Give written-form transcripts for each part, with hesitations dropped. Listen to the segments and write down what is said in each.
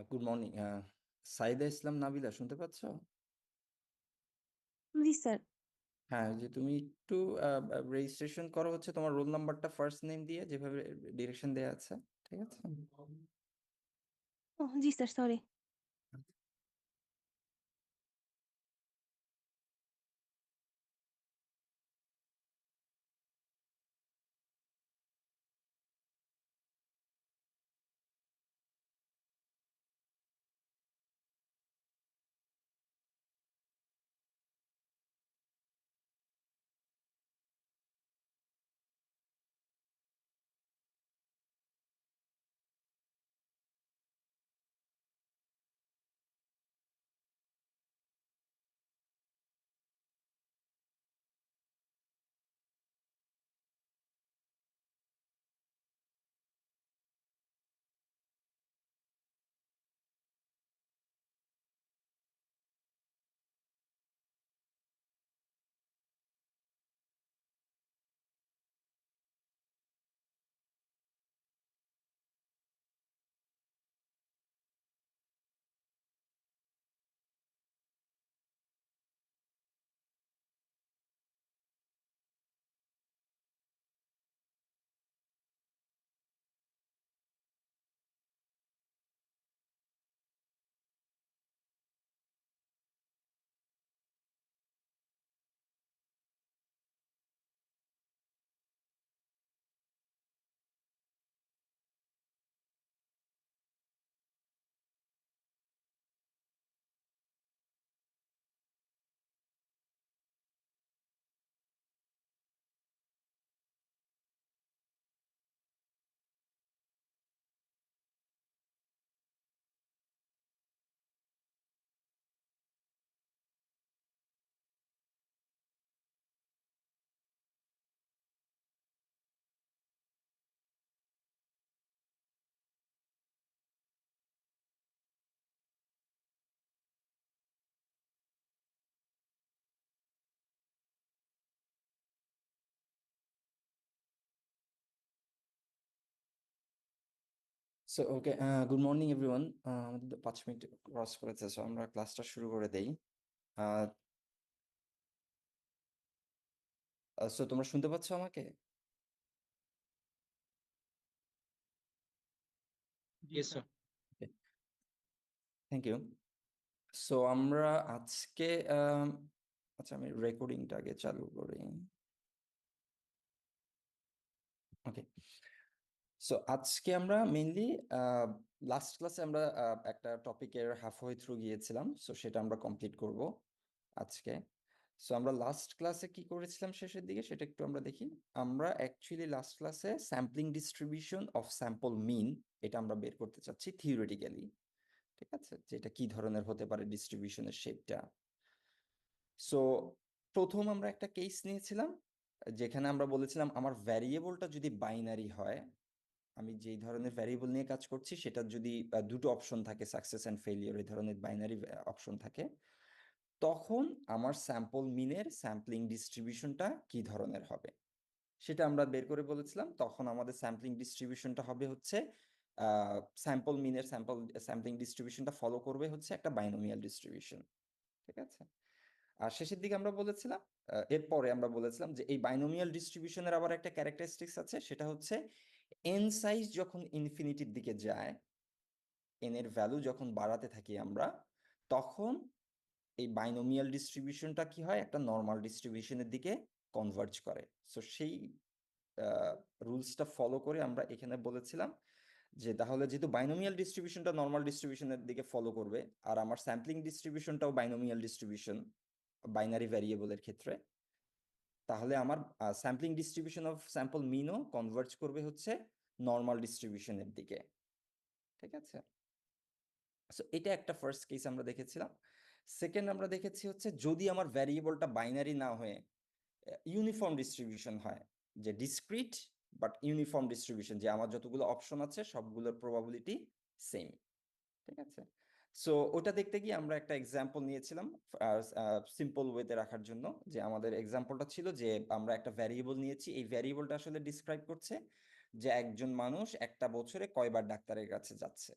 Good morning. Saida Islam Nabila শুনতে পাচ্ছ? জি স্যার। হ্যাঁ, যে তুমি একটু রেজিস্ট্রেশন করো হচ্ছে তোমার রোল নাম্বারটা ফার্স্ট নেম দিয়ে যেভাবে ডিরেকশন দেওয়া আছে। ঠিক আছে। ও জি sir, sorry. So okay, good morning everyone. আমাদের তো 5 মিনিট ক্রস করেছে, সো আমরা ক্লাসটা শুরু করে দেই। সো তোমরা শুনতে পাচ্ছ আমাকে? Yes, sir. Thank you. So আমরা আজকে আচ্ছা, আমি রেকর্ডিংটা আগে চালু করি। ওকে। সো আজকে আমরা মেইনলি লাস্ট ক্লাসে আমরা একটা টপিকের হাফ ওয়ে থ্রু গিয়েছিলাম, সো সেটা আমরা কমপ্লিট করব আজকে। সো আমরা লাস্ট ক্লাসে কি করেছিলাম শেষের দিকে সেটা একটু আমরা দেখি। আমরা অ্যাকচুয়ালি লাস্ট ক্লাসে sampling distribution of sample mean এটা আমরা বের করতে চাচ্ছি থিওরিটিক্যালি। ঠিক আছে, যে এটা কি ধরনের হতে পারে ডিস্ট্রিবিউশনের শেপটা। সো প্রথম আমরা একটা কেস নিয়েছিলাম যেখানে আমরা বলেছিলাম আমার ভ্যারিয়েবলটা যদি বাইনারি হয়, আমি যেই ধরনের ভ্যারিয়েবল নিয়ে কাজ করছি সেটার যদি দুটো অপশন থাকে, সাকসেস অ্যান্ড ফেলিওর, এই ধরনের বাইনারি অপশন থাকে, তখন আমার স্যাম্পল মিনের স্যাম্পলিং ডিস্ট্রিবিউশনটা কি ধরনের হবে সেটা আমরা বের করে বলেছিলাম। তখন আমাদের স্যাম্পলিং ডিস্ট্রিবিউশনটা হবে হচ্ছে স্যাম্পল মিনের স্যাম্পলিং ডিস্ট্রিবিউশনটা ফলো করবে হচ্ছে একটা বাইনোমিয়াল ডিস্ট্রিবিউশন। ঠিক আছে। আর শেষের দিকে আমরা বলেছিলাম, এরপরে আমরা বলেছিলাম যে এই বাইনোমিয়াল ডিস্ট্রিবিউশনের আবার একটা ক্যারেক্টারিস্টিক্স আছে, সেটা হচ্ছে এন সাইজ যখন ইনফিনিটির দিকে যায়, এন এর ভ্যালু যখন বাড়াতে থাকি আমরা, তখন এই বাইনোমিয়াল ডিস্ট্রিবিউশনটা কি হয়, একটা নর্মাল ডিস্ট্রিবিউশনের দিকে কনভার্জ করে। সো সেই রুলসটা ফলো করে আমরা এখানে বলেছিলাম যে তাহলে যেহেতু বাইনোমিয়াল ডিস্ট্রিবিউশনটা নর্মাল ডিস্ট্রিবিউশনের দিকে ফলো করবে, আর আমার স্যাম্পলিং ডিস্ট্রিবিউশনটাও বাইনোমিয়াল ডিস্ট্রিবিউশন বাইনারি ভ্যারিয়েবলের ক্ষেত্রে, তাহলে আমার স্যাম্পলিং ডিস্ট্রিবিউশন অফ স্যাম্পল মিনও কনভার্জ করবে হচ্ছে নর্মাল ডিস্ট্রিবিউশনের দিকে। ঠিক আছে। সো এটা একটা ফার্স্ট কেস আমরা দেখেছিলাম। সেকেন্ড আমরা দেখেছি হচ্ছে যদি আমার ভ্যারিয়েবলটা বাইনারি না হয়ে ইউনিফর্ম ডিস্ট্রিবিউশন হয়, যে ডিসক্রিট বাট ইউনিফর্ম ডিস্ট্রিবিউশন, যে আমার যতগুলো অপশন আছে সবগুলোর প্রবাবিলিটি সেম। ঠিক আছে। সো ওটা দেখতে গিয়ে আমরা একটা এক্সাম্পল নিয়েছিলাম সিম্পল ওয়েতে রাখার জন্য, যে আমাদের এক্সাম্পলটা ছিল যে আমরা একটা ভ্যারিয়েবল নিয়েছি, এই ভ্যারিয়েবলটা আসলে ডিসক্রাইব করছে যে একজন মানুষ একটা বছরে কয়বার ডাক্তারের কাছে যাচ্ছে।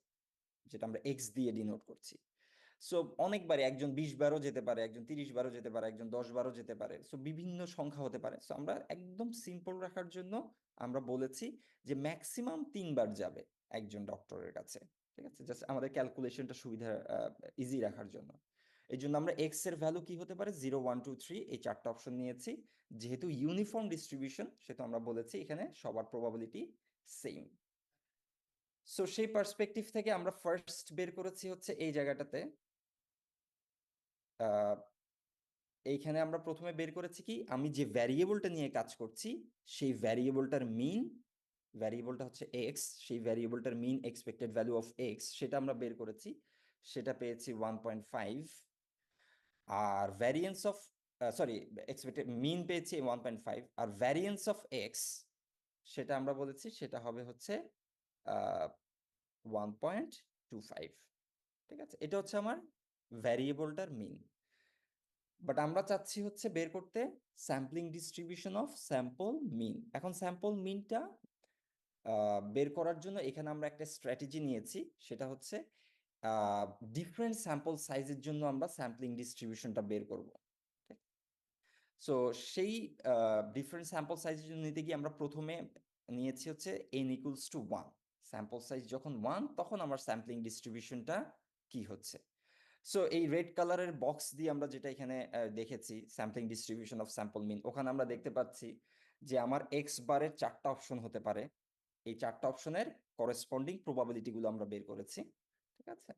যেটা আমরা এক্স দিয়ে ডিনোট করছি। সো অনেকবারই একজন 20 বারও যেতে পারে, একজন 30 বারও যেতে পারে, একজন 10 বারও যেতে পারে, সো বিভিন্ন সংখ্যা হতে পারে। সো আমরা একদম সিম্পল রাখার জন্য আমরা বলেছি যে ম্যাক্সিমাম 3 বার যাবে একজন ডক্টরের কাছে। ঠিক আছে, জাস্ট আমাদের ক্যালকুলেশনটা সুবিধা ইজি রাখার জন্য। এই জন্য আমরা এক্স এর ভ্যালু কি হতে পারে, 0 1 2 3, এই 4টা অপশন নিয়েছি। যেহেতু ইউনিফর্ম ডিস্ট্রিবিউশন, সেটা আমরা বলেছি এখানে সবার প্রবাবিলিটি সেম। সো সেই পার্সপেক্টিভ থেকে আমরা ফার্স্ট বের করেছি হচ্ছে এই জায়গাটাতে, এইখানে আমরা প্রথমে বের করেছি কি, আমি যে ভ্যারিয়েবলটা নিয়ে কাজ করছি সেই ভ্যারিয়েবলটার মিন, ভ্যারিয়েবলটা হচ্ছে এক্স, সেই ভ্যারিয়েবলটার মিন এক্সপেক্টেড ভ্যালু অফ এক্স সেটা আমরা বের করেছি, সেটা পেয়েছি 1.5। আর ভ্যারিয়েন্স অফ, সরি, এক্সপেক্টেড মিন পেয়েছি 1.5, আর ভ্যারিয়েন্স অফ এক্স সেটা আমরা বলেছি সেটা হবে হচ্ছে 1.25। ঠিক আছে, এটা হচ্ছে আমার ভ্যারিয়েবলটার মিন। বাট আমরা চাচ্ছি হচ্ছে বের করতে স্যাম্পলিং ডিস্ট্রিবিউশন অফ স্যাম্পল মিন। এখন স্যাম্পল মিনটা বের করার জন্য এখানে আমরা একটা স্ট্র্যাটেজি নিয়েছি, সেটা হচ্ছে ডিফারেন্ট স্যাম্পল সাইজের জন্য আমরা স্যাম্পলিং ডিস্ট্রিবিউশনটা বের করব। সো সেই ডিফারেন্ট স্যাম্পল সাইজের জন্য নিতে গিয়ে আমরা প্রথমে নিয়েছি হচ্ছে n=1। স্যাম্পল সাইজ যখন 1, তখন আমার স্যাম্পলিং ডিস্ট্রিবিউশনটা কি হচ্ছে। সো এই রেড কালারের বক্স দিয়ে আমরা যেটা এখানে দেখেছি স্যাম্পলিং ডিস্ট্রিবিউশন অফ স্যাম্পল মিন, ওখানে আমরা দেখতে পাচ্ছি যে আমার এক্স বারের 4টা অপশন হতে পারে। এই 4টা অপশনের করেসপন্ডিং প্রবাবিলিটি গুলো আমরা বের করেছি। ঠিক আছে,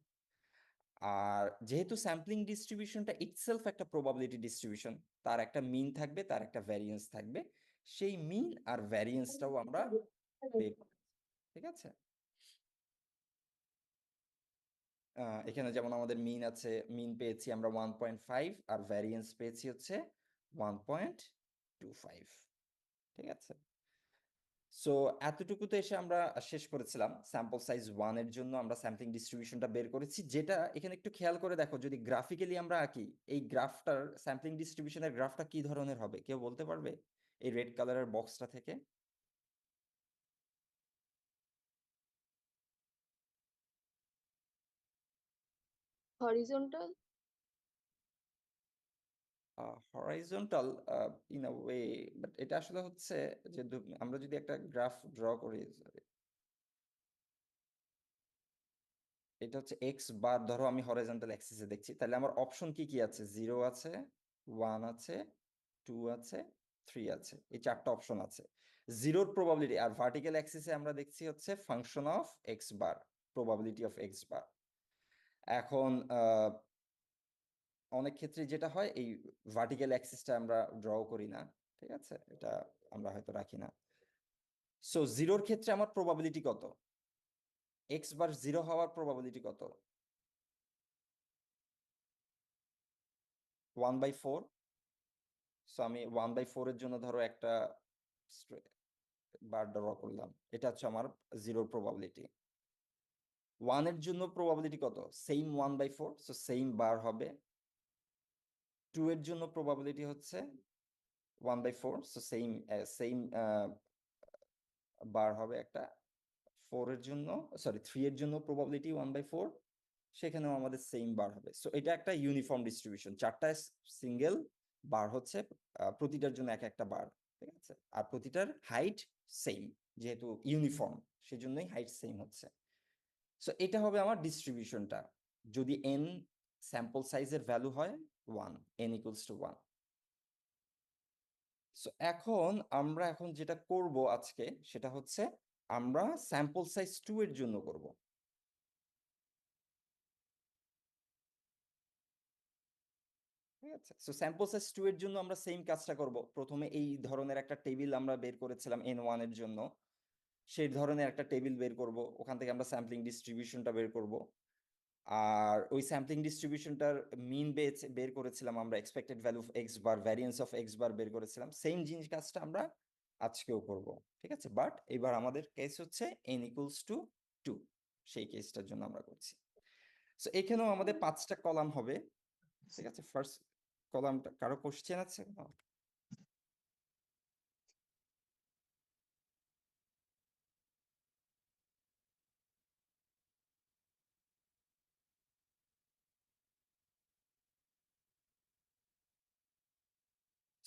আর যেহেতু স্যাম্পলিং ডিস্ট্রিবিউশনটা ইটসেলফ একটা প্রবাবিলিটি ডিস্ট্রিবিউশন, তার একটা মিন থাকবে, তার একটা ভ্যারিয়েন্স থাকবে, সেই মিন আর ভ্যারিয়েন্সটাও আমরা বের করেছি। ঠিক আছে, এখানে যেমন আমাদের মিন আছে, মিন পেয়েছি আমরা 1.5, আর ভ্যারিয়েন্স পেয়েছি হচ্ছে 1.25। ঠিক আছে, সো এতটুকুতে এসে আমরা শেষ করেছিলাম। স্যাম্পল সাইজ 1 এর জন্য আমরা স্যাম্পলিং ডিস্ট্রিবিউশনটা বের করেছি, যেটা এখানে একটু খেয়াল করে দেখো, যদি গ্রাফিক্যালি আমরা আঁকি এই গ্রাফটার, স্যাম্পলিং ডিস্ট্রিবিউশনের গ্রাফটা কি ধরনের হবে কেউ বলতে পারবে এই রেড কালারের বক্সটা থেকে? Horizontal. Horizontal in a way, but এটা আসলে হচ্ছে যে আমরা যদি একটা গ্রাফ ড্র করি, এটা হচ্ছে এক্স বার, ধরো আমি হরাইজন্টাল অ্যাক্সিসে দেখছি, তাহলে আমার অপশন কি কি আছে, 0 আছে, 1 আছে, 2 আছে, 3 আছে, এই 4টা অপশন আছে। জিরোর প্রবাবিলিটি, আর ভার্টিক্যাল অ্যাক্সিসে আমরা দেখছি হচ্ছে function of x bar, probability of x bar. এখন অনেক ক্ষেত্রে যেটা হয়, এই ভার্টিক্যাল অ্যাক্সিসটা আমরা ড্র করি না। ঠিক আছে, এটা আমরা হয়তো রাখি না। সো জিরোর ক্ষেত্রে আমার প্রবাবিলিটি কত, এক্স বার 0 হওয়ার প্রবাবিলিটি কত? 1/4। সো আমি 1/4 এর জন্য ধরো একটা বার ড্র করলাম, এটা হচ্ছে আমার জিরোর প্রবাবিলিটি। 1 এর জন্য প্রবাবিলিটি কত, সেম 1/4, সো সেম বার হবে। 2 এর জন্য প্রবাবিলিটি হচ্ছে 1/4, সো সেম সেম বার হবে একটা। 4 এর জন্য, সরি 3 এর জন্য প্রবাবিলিটি 1/4, সেখানেও আমাদের সেম বার হবে। সো এটা একটা ইউনিফর্ম ডিস্ট্রিবিউশন, 4টা সিঙ্গেল বার হচ্ছে, প্রতিটার জন্য এক একটা বার। ঠিক আছে, আর প্রতিটার হাইট সেম, যেহেতু ইউনিফর্ম সেজন্যই হাইট সেম হচ্ছে। সো এটা হবে আমার ডিস্ট্রিবিউশনটা যদি এন স্যাম্পল সাইজের ভ্যালু হয় 1, n=1। সো এখন আমরা যেটা করব আজকে, সেটা হচ্ছে আমরা স্যাম্পল সাইজ 2 এর জন্য করব। ঠিক আছে, সো স্যাম্পল সাইজ 2 এর জন্য আমরা সেম কাজটা করব। প্রথমে এই ধরনের একটা টেবিল আমরা বের করেছিলাম n1 এর জন্য, সেই ধরনের একটা টেবিল বের করব, ওখান থেকে আমরা স্যাম্পলিং ডিস্ট্রিবিউশনটা বের করব। আর ওই স্যাম্পলিং ডিস্ট্রিবিউশনটার মিন বের করেছিলাম আমরা, expected value of x bar, variance of x bar বের করেছিলাম। সেম জিনিস কাজটা আমরা আজকেও করব। ঠিক আছে, বাট এবার আমাদের কেস হচ্ছে n=2, সেই কেসটার জন্য আমরা করছি। সো এখানেও আমাদের 5টা কলাম হবে। ঠিক আছে, ফার্স্ট কলামটা কারো কোশ্চেন আছে?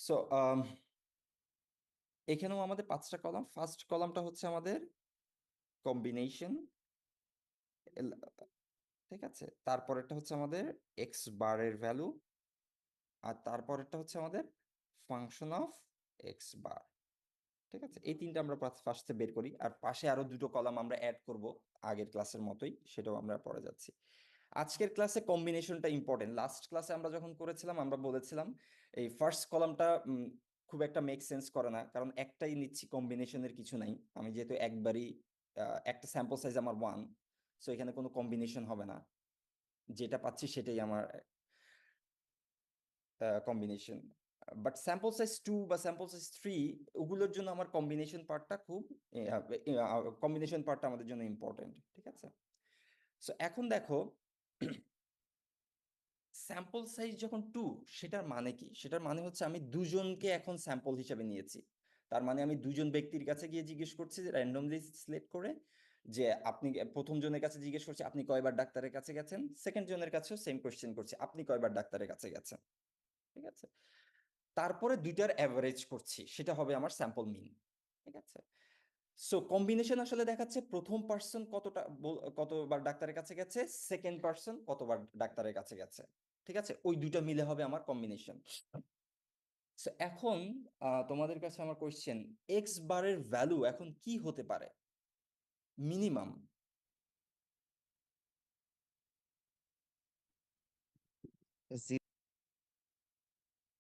সো এখানেও আমাদের 5টা কলাম। ফার্স্ট কলামটা হচ্ছে আমাদের কম্বিনেশন, ঠিক আছে। তারপরেরটা হচ্ছে আমাদের এক্স বারের ভ্যালু, আর তারপরেরটা হচ্ছে আমাদের ফাংশন অফ এক্স বার। ঠিক আছে, এই তিনটা আমরা ফার্স্টে বের করি, আর পাশে আরো দুটো কলাম আমরা অ্যাড করব আগের ক্লাসের মতোই, সেটাও আমরা পরে যাচ্ছি। আজকের ক্লাসে কম্বিনেশনটা ইম্পর্টেন্ট। লাস্ট ক্লাসে আমরা যখন করেছিলাম আমরা বলেছিলাম এই ফার্স্ট কলামটা খুব একটা মেক সেন্স করে না, কারণ একটাই নিচ্ছি, কম্বিনেশনের কিছু নাই। আমি যেহেতু একবারই একটা স্যাম্পল সাইজ আমার 1, সো এখানে কোনো কম্বিনেশন হবে না, যেটা পাচ্ছি সেটাই আমার কম্বিনেশন। বাট স্যাম্পল সাইজ 2 বা স্যাম্পল সাইজ 3, ওগুলোর জন্য আমার কম্বিনেশন পার্টটা খুব, কম্বিনেশন পার্টটা আমাদের জন্য ইম্পর্টেন্ট, ঠিক আছে। সো এখন দেখো, স্যাম্পল সাইজ যখন 2, সেটার মানে কি? সেটার মানে হচ্ছে আমি দুজনকে এখন স্যাম্পল হিসেবে নিয়েছি। তার মানে আমি দুজন ব্যক্তির কাছে গিয়ে জিজ্ঞেস করছি, র্যান্ডমলি সিলেক্ট করে, যে আপনি, প্রথম জনের কাছে জিজ্ঞেস করছি আপনি কয়বার ডাক্তারের কাছে গেছেন, সেকেন্ড জনের কাছেও সেম কোয়েশ্চেন করছি আপনি কয়বার ডাক্তারের কাছে গেছেন, ঠিক আছে। তারপরে দুইটার অ্যাভারেজ করছি, সেটা হবে আমার স্যাম্পল মিন, ঠিক আছে। সো কম্বিনেশন আসলে দেখাচ্ছে প্রথম পার্সন কতবার ডাক্তারের কাছে গেছে, সেকেন্ড পার্সন কতবার ডাক্তারের কাছে গেছে, ঠিক আছে। ওই দুইটা মিলে হবে আমার কম্বিনেশন। সো এখন তোমাদের কাছে আমার কোয়েশ্চেন, এক্স বারের ভ্যালু এখন কি হতে পারে মিনিমাম?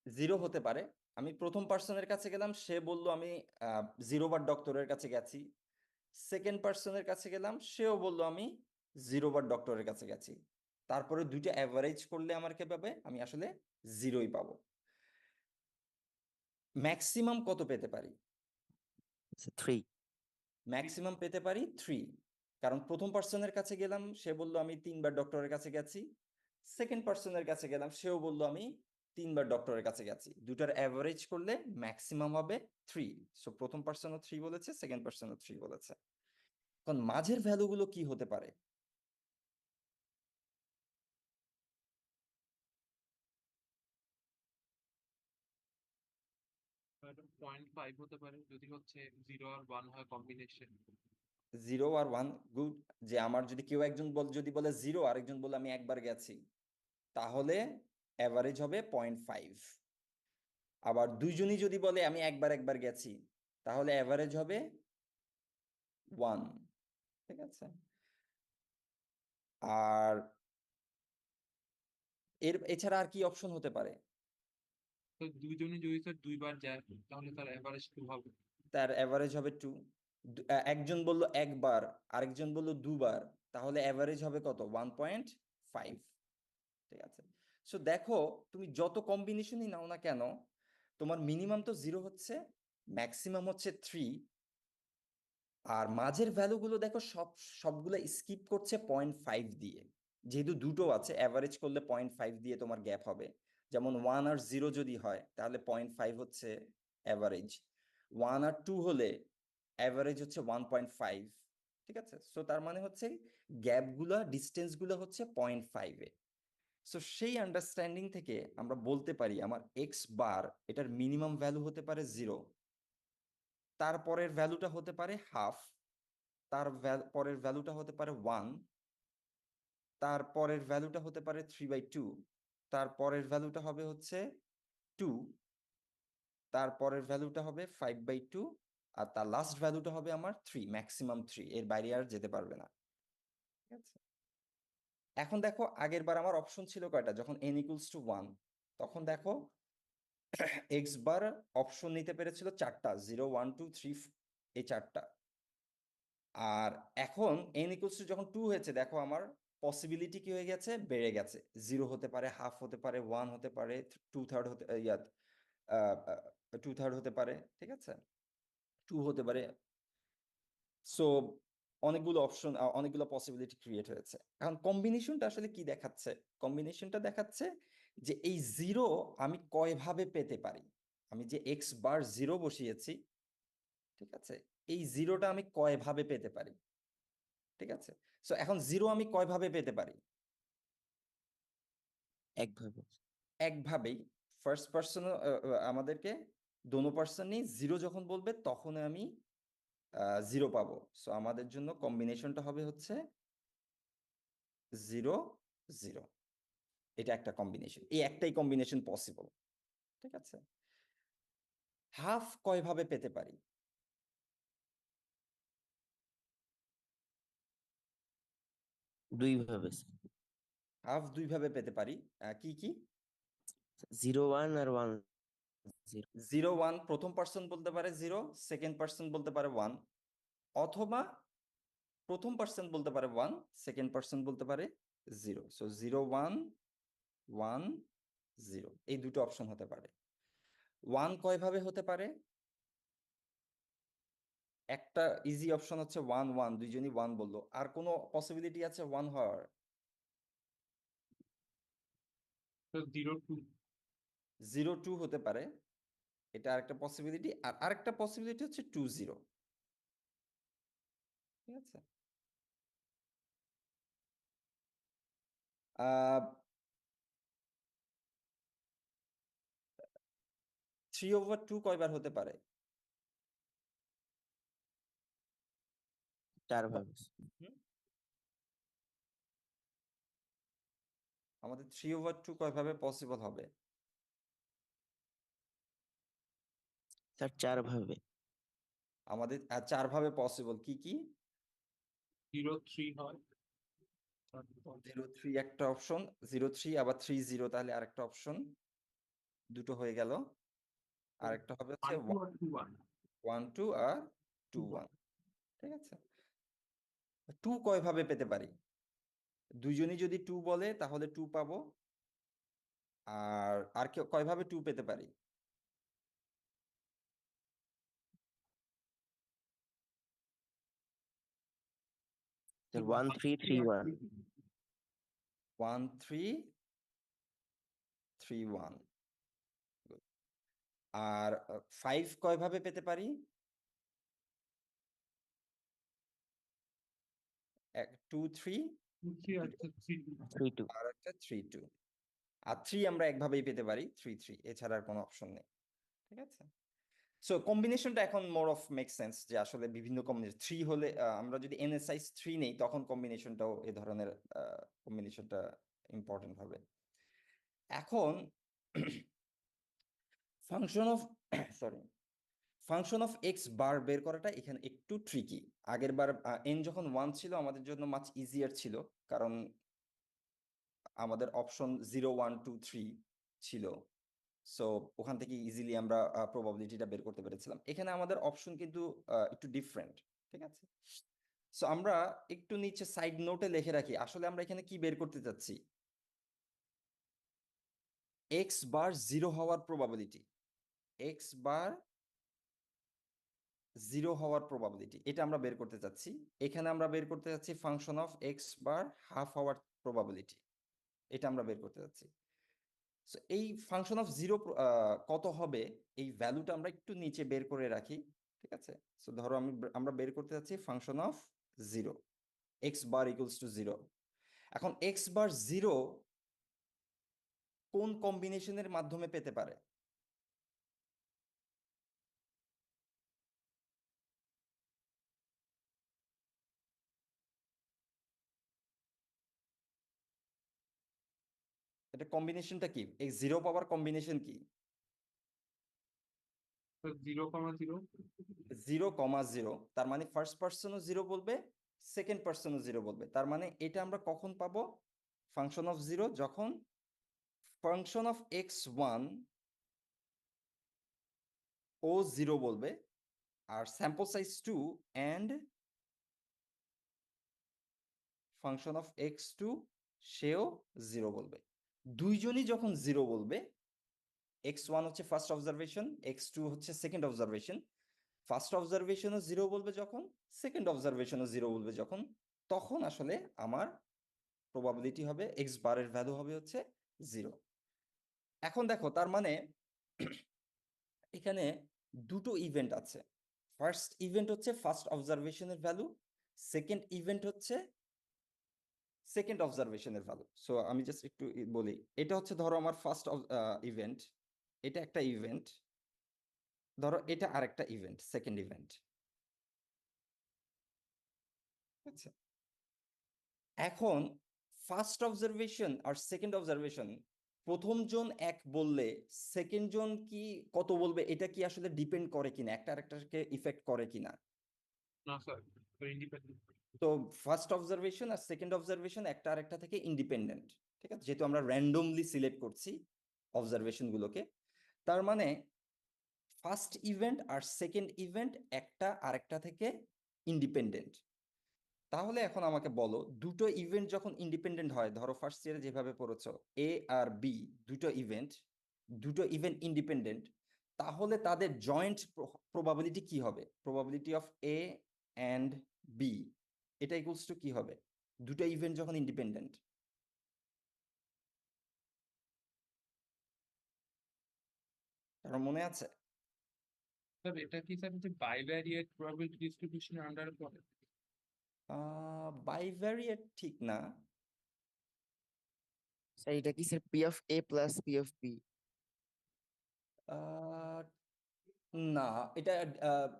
জিরো হতে পারে। আমি প্রথম পার্সনের কাছে গেলাম, সে বলল আমি 0 বার ডক্টরের কাছে গেছি। সেকেন্ড পার্সনের কাছে গেলাম, সেও বলল আমি 0 বার ডক্টরের কাছে গেছি। তারপরে দুইটা অ্যাভারেজ করলে আমার কে পাবে? আমি আসলে জিরোই পাবো। ম্যাক্সিমাম কত পেতে পারি? 3। ম্যাক্সিমাম পেতে পারি 3, কারণ প্রথম পার্সনের কাছে গেলাম, সে বলল আমি 3 বার ডক্টরের কাছে গেছি। সেকেন্ড পার্সনের কাছে গেলাম, সেও বলল আমি 3 বার ডক্টরের কাছে গেছি। দুটার অ্যাভারেজ করলে ম্যাক্সিমাম হবে 3। সো প্রথম পার্সনও 3 বলেছে, সেকেন্ড পার্সনও 3 বলেছে। এখন মাঝের ভ্যালুগুলো কি হতে পারে? এটা 0.5 হতে পারে যদি হচ্ছে 0 আর 1 হয় কম্বিনেশন। 0 আর 1, গুড। যে আমার যদি কেউ একজন যদি বলে 0, আরেকজন বলে আমি একবার গেছি, তাহলে অ্যাভারেজ হবে 0.5। আবার দুইজনই যদি বলে আমি একবার একবার গেছি, তাহলে অ্যাভারেজ হবে 1, ঠিক আছে। আর এছাড়া আর কি অপশন হতে পারে? তো দুইজনই যদি স্যার 2 বার যায় তাহলে তার এভারেজ 2 হবে। তার অ্যাভারেজ হবে 2। একজন বলল একবার, আরেকজন বলল 2 বার, তাহলে অ্যাভারেজ হবে কত? 1.5, ঠিক আছে। সো দেখো, তুমি যত কম্বিনেশনই নাও না কেন, তোমার মিনিমাম তো 0 হচ্ছে, ম্যাক্সিমাম হচ্ছে 3, আর মাঝের ভ্যালুগুলো দেখো সবগুলো স্কিপ করছে 0.5 দিয়ে। যেহেতু দুটো আছে, অ্যাভারেজ করলে 0.5 দিয়ে তোমার গ্যাপ হবে। যেমন 1 আর 0 যদি হয়, তাহলে 0.5 হচ্ছে অ্যাভারেজ। 1 আর 2 হলে অ্যাভারেজ হচ্ছে 1.5, ঠিক আছে। সো তার মানে হচ্ছে গ্যাপগুলা, ডিস্টেন্সগুলো হচ্ছে 0.5-এ। সো সেই আন্ডারস্ট্যান্ডিং থেকে আমরা বলতে পারি আমার এক্স বার, এটার মিনিমাম ভ্যালু হতে পারে 0, তারপরের ভ্যালুটা হতে পারে হাফ, তার পরের ভ্যালুটা হতে পারে 1, তারপরের ভ্যালুটা হতে পারে 3/2, তারপরের ভ্যালুটা হবে হচ্ছে 2, তারপরের ভ্যালুটা হবে 5/2, আর তার লাস্ট ভ্যালুটা হবে আমার 3, ম্যাক্সিমাম 3, এর বাইরে আর যেতে পারবে না, ঠিক আছে। এখন দেখো, আগের বার আমার অপশন ছিল কয়টা? যখন n=1, তখন দেখো এক্স বার অপশন নিতে পেরেছিল 4টা, 0, 1, 2, 3, এই 4টা। আর এখন যখন 2 হয়েছে, দেখো আমার পসিবিলিটি কি হয়ে গেছে? বেড়ে গেছে। 0 হতে পারে, হাফ হতে পারে, 1 হতে পারে, 2/3 হতে, 2/3 হতে পারে, ঠিক আছে, 2 হতে পারে। সো অনেকগুলো অপশন, অনেকগুলো পসিবিলিটি ক্রিয়েট হয়েছে। এখন কম্বিনেশনটা আসলে কি দেখাচ্ছে? কম্বিনেশনটা দেখাচ্ছে যে এই 0 আমি কয়ভাবে পেতে পারি। আমি যে এক্স বার 0 বসিয়েছি, ঠিক আছে, এই 0টা আমি কয়ভাবে পেতে পারি, ঠিক আছে। সো এখন 0 আমি কয়ভাবে পেতে পারি? একভাবে। একভাবেই। ফার্স্ট পার্সন আমাদেরকে দোনো পার্সনই জিরো যখন বলবে তখন আমি জিরো পাবো। সো আমাদের জন্য কম্বিনেশনটা হবে হচ্ছে 0 0। এটা একটা কম্বিনেশন, এই একটাই কম্বিনেশন পসিবল। ঠিক আছে, হাফ কয়ভাবে পেতে পারি? দুইভাবে হাফ দুইভাবে পেতে পারি। কি কি? 0 1 আর 1 0। 0 1 প্রথম পার্সন বলতে পারে 0, সেকেন্ড পার্সন বলতে পারে 1, অথবা প্রথম পার্সন বলতে পারে 1, সেকেন্ড পার্সন বলতে পারে 0। সো 0 1 1 0, এই দুটো অপশন হতে পারে। 1 কয়ভাবে হতে পারে? একটা ইজি অপশন হচ্ছে 1 1, দুইজনই 1 বললো। আর কোনো পসিবিলিটি আছে 1 হওয়ার? 0 2। 0 2 হতে পারে, এটা আরেকটা পসিবিলিটি। আর আরেকটা পসিবিলিটি হচ্ছে 2 0। ঠিক আছে, আহ 3/2 কয়বার হতে পারে? 4 ভাবে হুম? আমাদের 3/2 কয়ভাবে পসিবল হবে? স্যার 4 ভাবে। আমাদের 4 ভাবে পসিবল। কি কি? 0 3 হয়, তারপর 0 3 একটা অপশন, 0 3 আবার 3 0, তাহলে আরেকটা অপশন, দুটো হয়ে গেল। আরেকটা হবে হচ্ছে 1 2 আর 2 1। 1 2 আর 2 2 1। 1। ঠিক আছে, 2 কয়ভাবে পেতে পারি? দুইজনই যদি 2 বলে তাহলে 2 পাবো। আর আর কেউ কয়ভাবে 2 পেতে পারি? স্যার 1 3 3 1। 1 3 3 1। আর 5 কয়ভাবে পেতে পারি? 2 3, 2 3 আর 3 2। 3 2। আর একটা 3 2। আর 3 আমরা একভাবেই পেতে পারি, 3 3, এছাড়া আর কোনো অপশন নেই। ঠিক আছে, সো কম্বিনেশনটা এখন মোর অফ মেক সেন্স, যে আসলে বিভিন্ন কম্বিনেশন 3 হলে আমরা যদি এন এস সাইজ 3 নেই তখন কম্বিনেশনটাও এ ধরনের কম্বিনেশনটা ইম্পর্টেন্ট হবে। এখন function of sorry function of x bar বের করাটা এখানে একটু ট্রিকি। আগের বার এন যখন 1 ছিল আমাদের জন্য মাচ ইজিয়ার ছিল, কারণ আমাদের অপশন 0 1 2 3 ছিল। সো ওখান থেকে ইজিলি আমরা প্রবাবিলিটিটা বের করতে পেরেছিলাম। এখানে আমাদের অপশন কিন্তু একটু ডিফারেন্ট। ঠিক আছে, সো আমরা একটু নিচে সাইড নোটে লিখে রাখি আসলে আমরা এখানে কি বের করতে চাচ্ছি। এক্স বার 0 হওয়ার প্রবাবিলিটি, এক্স বার 0 হওয়ার প্রবাবিলিটি, এটা আমরা বের করতে চাচ্ছি। এখানে আমরা বের করতে চাচ্ছি function of x bar half হওয়ার প্রবাবিলিটি, এটা আমরা বের করতে চাচ্ছি। সো এই ফাংশন অফ 0 কত হবে, এই ভ্যালুটা আমরা একটু নিচে বের করে রাখি। ঠিক আছে, সো ধরো আমরা বের করতে যাচ্ছি function of 0, x bar equals to 0। এখন এক্স বার 0 কোন কম্বিনেশনের মাধ্যমে পেতে পারে? এটা কম্বিনেশনটা কি? এই 0 পাওয়ার কম্বিনেশন কি? 0 0 0, তার মানে ফার্স্ট পার্সনও 0 বলবে, সেকেন্ড পার্সনও 0 বলবে। তার মানে এটা আমরা কখন পাবো? ফাংশন অফ 0 যখন ফাংশন অফ x1 ও 0 বলবে, আর sample size 2 and function of x2 সেও 0 বলবে। দুইজনই যখন 0 বলবে, x1 হচ্ছে ফার্স্ট অবজারভেশন, x2 হচ্ছে সেকেন্ড অবজারভেশন, ফার্স্ট অবজারভেশনও 0 বলবে যখন, সেকেন্ড অবজারভেশনও 0 বলবে যখন, তখন আসলে আমার প্রবাবিলিটি হবে এক্স বারের ভ্যালু হবে হচ্ছে 0। এখন দেখো, তার মানে এখানে দুটো ইভেন্ট আছে। ফার্স্ট ইভেন্ট হচ্ছে ফার্স্ট অবজারভেশনের ভ্যালু, সেকেন্ড ইভেন্ট হচ্ছে সেকেন্ড অবজারভেশনের ভ্যালু। সো আমি জাস্ট একটু বলি, এটা হচ্ছে ধরো আমার ফার্স্ট ইভেন্ট, এটা একটা ইভেন্ট, ধরো এটা আরেকটা ইভেন্ট, সেকেন্ড ইভেন্ট। আচ্ছা, এখন ফার্স্ট অবজারভেশন আর সেকেন্ড অবজারভেশন, প্রথম জন এক বললে সেকেন্ড জন কি কত বলবে, এটা কি আসলে ডিপেন্ড করে কিনা, একটা আরেকটাকে ইফেক্ট করে কিনা? না স্যার, ইন্ডিপেন্ডেন্ট। তো ফার্স্ট অবজারভেশন আর সেকেন্ড অবজারভেশন একটা আরেকটা থেকে ইন্ডিপেন্ডেন্ট, ঠিক আছে, যেহেতু আমরা র্যান্ডমলি সিলেক্ট করছি অবজারভেশন গুলোকে। তার মানে ফার্স্ট ইভেন্ট আর সেকেন্ড ইভেন্ট একটা আরেকটা থেকে ইন্ডিপেন্ডেন্ট। তাহলে এখন আমাকে বলো, দুটো ইভেন্ট যখন ইন্ডিপেন্ডেন্ট হয়, ধরো ফার্স্ট ইয়ারে যেভাবে পড়েছো, এ আর বি দুটো ইভেন্ট ইন্ডিপেন্ডেন্ট, তাহলে তাদের জয়েন্ট প্রবাবিলিটি কি হবে? Probability of A and B, এটা ইকুয়ালস টু কি হবে দুটো ইভেন্ট যখন ইন্ডিপেন্ডেন্ট? কারণ মনে আছে? স্যার এটা কি স্যার হচ্ছে বাইভ্যারিয়েট প্রবাবিলিটি ডিস্ট্রিবিউশনের আন্ডারে পড়ে? বাইভ্যারিয়েট ঠিক না। স্যার এটা কি sir P of A plus P of B? আহ, না, এটা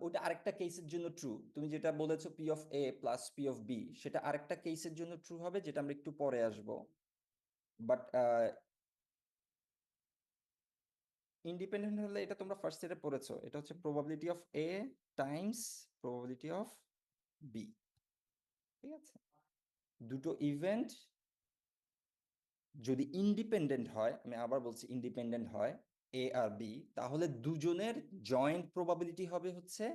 ওটা আরেকটা কেসের জন্য ট্রু। তুমি যেটা বলেছো P of A plus P of B, সেটা আরেকটা কেসের জন্য ট্রু হবে, যেটা আমরা একটু পরে আসবো। বাট ইন্ডিপেন্ডেন্ট হলে, এটা তোমরা ফার্স্ট ইয়ারে পড়েছো, এটা হচ্ছে probability of A times probability of B, ঠিক আছে। দুটো ইভেন্ট যদি ইন্ডিপেন্ডেন্ট হয়, আমি আবার বলছি ইন্ডিপেন্ডেন্ট হয়, এ আর বি, তাহলে দুজনের জয়েন্ট প্রবাবিলিটি হবে হচ্ছে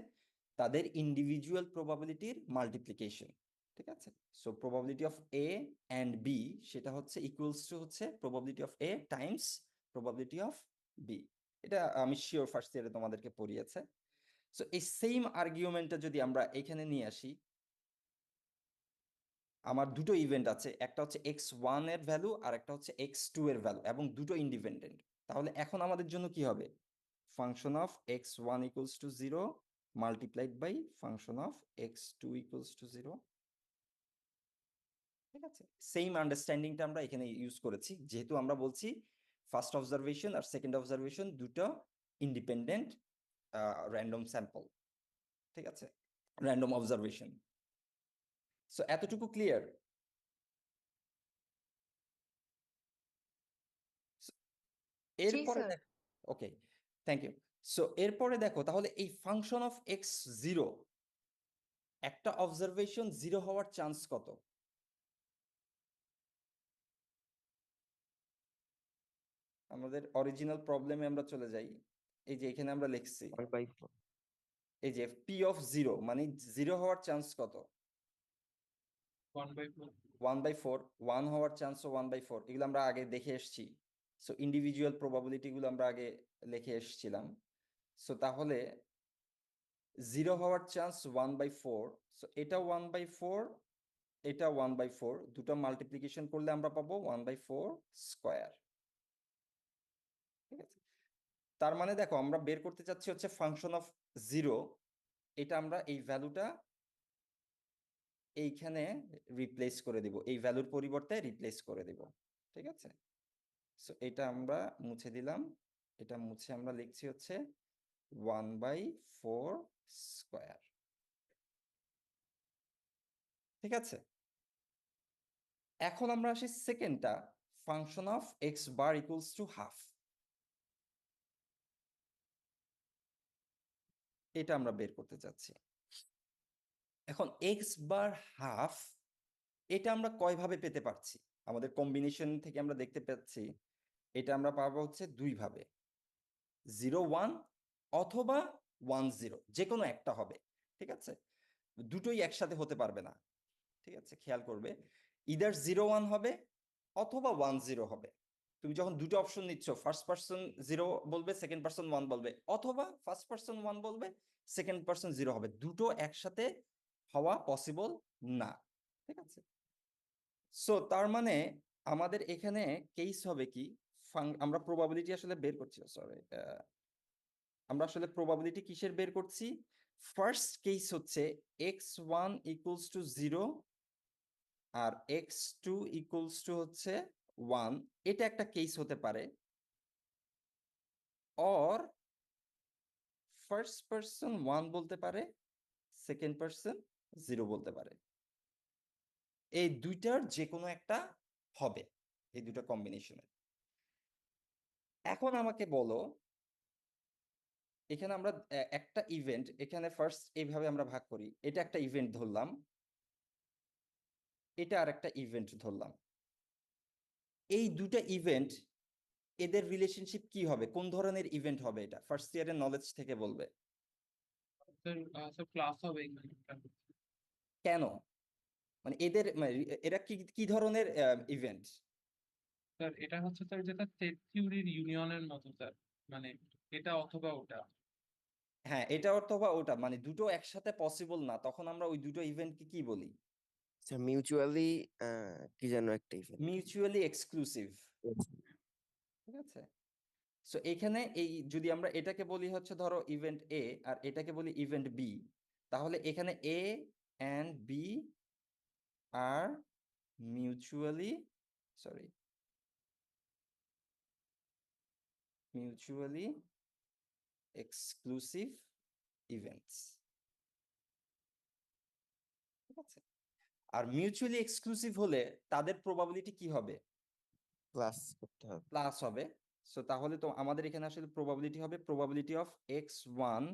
তাদের ইন্ডিভিজুয়াল প্রবাবিলিটির মাল্টিপ্লিকেশন, ঠিক আছে। So probability of A and B, সেটা হচ্ছে ইকুয়ালস টু হচ্ছে probability of A times probability of B. এটা আমি শিওর ফার্স্ট ইয়ারে তোমাদেরকে পড়িয়েছে। সো এই সেম আর্গুমেন্টটা যদি আমরা এখানে নিয়ে আসি, আমার দুটো ইভেন্ট আছে, একটা হচ্ছে x1 এর ভ্যালু আর একটা হচ্ছে x2 এর ভ্যালু, এবং দুটো ইন্ডিপেন্ডেন্ট। তাহলে এখন আমাদের জন্য কি হবে? Function of x1 equals to 0 multiplied by function of x2 equals to 0, ঠিক আছে। সেম আন্ডারস্ট্যান্ডিংটা আমরা এখানে ইউজ করেছি, যেহেতু আমরা বলছি ফার্স্ট অবজারভেশন আর সেকেন্ড অবজারভেশন দুটো ইন্ডিপেন্ডেন্ট র্যান্ডম স্যাম্পল, ঠিক আছে, র্যান্ডম অবজারভেশন। সো এতটুকু ক্লিয়ার? জি এরপরে স্যার। দেখো, ওকে, থ্যাংক ইউ। সো এরপরে দেখো, তাহলে এই ফাংশন অফ এক্স জিরো, একটা অবজারভেশন জিরো হওয়ার চান্স কত? আমাদের অরিজিনাল প্রবলেমে আমরা চলে যাই। এই যে এখানে আমরা লিখছি, 1/4। এই যে পি অফ জিরো মানে জিরো হওয়ার চান্স কত? 1/4। 1/4। ওয়ান হওয়ার চান্সও 1/4, এগুলো আমরা আগে দেখে এসেছি। সো ইন্ডিভিজুয়াল প্রবাবিলিটি গুলো আমরা আগে লিখে এসেছিলাম। সো তাহলে জিরো হওয়ার চান্স 1/4, সো এটা 1/4, এটা 1/4, দুটো মাল্টিপ্লিকেশন করলে আমরা পাবো 1/4 স্কোয়ার, ঠিক আছে। তার মানে দেখো, আমরা বের করতে চাচ্ছি হচ্ছে ফাংশন অফ জিরো, এটা আমরা এই ভ্যালুটা এইখানে রিপ্লেস করে দিব, এই ভ্যালুর পরিবর্তে রিপ্লেস করে দিব, ঠিক আছে। সো এটা আমরা মুছে দিলাম, এটা মুছে আমরা লিখছি হচ্ছে 1/4 স্কোয়ার, ঠিক আছে। এখন আমরা আসি সেকেন্ডটা, function of x bar equals to half, এটা আমরা বের করতে চাচ্ছি। এখন এক্স বার হাফ, এটা আমরা কয়ভাবে পেতে পারছি? আমাদের কম্বিনেশন থেকে আমরা দেখতে পাচ্ছি এটা আমরা পাবো হচ্ছে দুই ভাবে, 0 1 অথবা 1 0, যে কোনো একটা হবে, ঠিক আছে। দুটোই একসাথে হতে পারবে না, ঠিক আছে, খেয়াল করবে। ইদার 0 1 হবে অথবা 1 0 হবে। তুমি যখন দুটো অপশন নিচ্ছ, ফার্স্ট পার্সন 0 বলবে, সেকেন্ড পার্সন 1 বলবে, অথবা ফার্স্ট পার্সন 1 বলবে, সেকেন্ড পার্সন 0 হবে, দুটো একসাথে হওয়া পসিবল না, ঠিক আছে। সো তার মানে আমাদের এখানে কেস হবে কি, আমরা প্রবাবিলিটি আসলে বের করছি, সরি, আমরা আসলে প্রবাবিলিটি কিসের বের করছি? ফার্স্ট কেস হচ্ছে x1 ইকুয়ালস টু 0 আর x2 ইকুয়ালস টু হচ্ছে 1, এটা একটা কেস হতে পারে। অর ফার্স্ট পার্সন 1 বলতে পারে, সেকেন্ড পার্সন 0 বলতে পারে। এই দুইটার যে কোনো একটা হবে, এই দুটো কম্বিনেশনের। এখন আমাকে বলো, এখানে আমরা একটা ইভেন্ট, এখানে ফার্স্ট এইভাবে আমরা ভাগ করি, এটা একটা ইভেন্ট ধরলাম, এটা আর একটা ইভেন্ট ধরলাম। এই দুটা ইভেন্ট, এদের রিলেশনশিপ কি হবে, কোন ধরনের ইভেন্ট হবে, এটা ফার্স্ট ইয়ারের নলেজ থেকে বলবে। স্যার স্যার ক্লাস হবে এখানে কেন, মানে এদের মানে এরা কি কি ধরনের ইভেন্ট? স্যার এটা হচ্ছে স্যার যেটা সেট থিওরির ইউনিয়নের মতো স্যার, মানে এটা অথবা ওটা। হ্যাঁ, এটা অথবা ওটা, মানে দুটো একসাথে পসিবল না, তখন আমরা ওই দুটো ইভেন্টকে কি বলি? স্যার মিউচুয়ালি কি যেন একটা ইভেন্ট। Mutually exclusive. ঠিক আছে, সো এখানে এই যদি আমরা এটাকে বলি হচ্ছে ধরো ইভেন্ট এ, আর এটাকে বলি ইভেন্ট বি, তাহলে এখানে এ এন্ড বি আর mutually, sorry, mutually exclusive events. ঠিক আছে, আর মিউচুয়ালি এক্সক্লুসিভ হলে তাদের প্রবাবিলিটি কি হবে? প্লাস করতে হবে। প্লাস হবে। সো তাহলে তো আমাদের এখানে আসলে প্রবাবিলিটি হবে probability of x1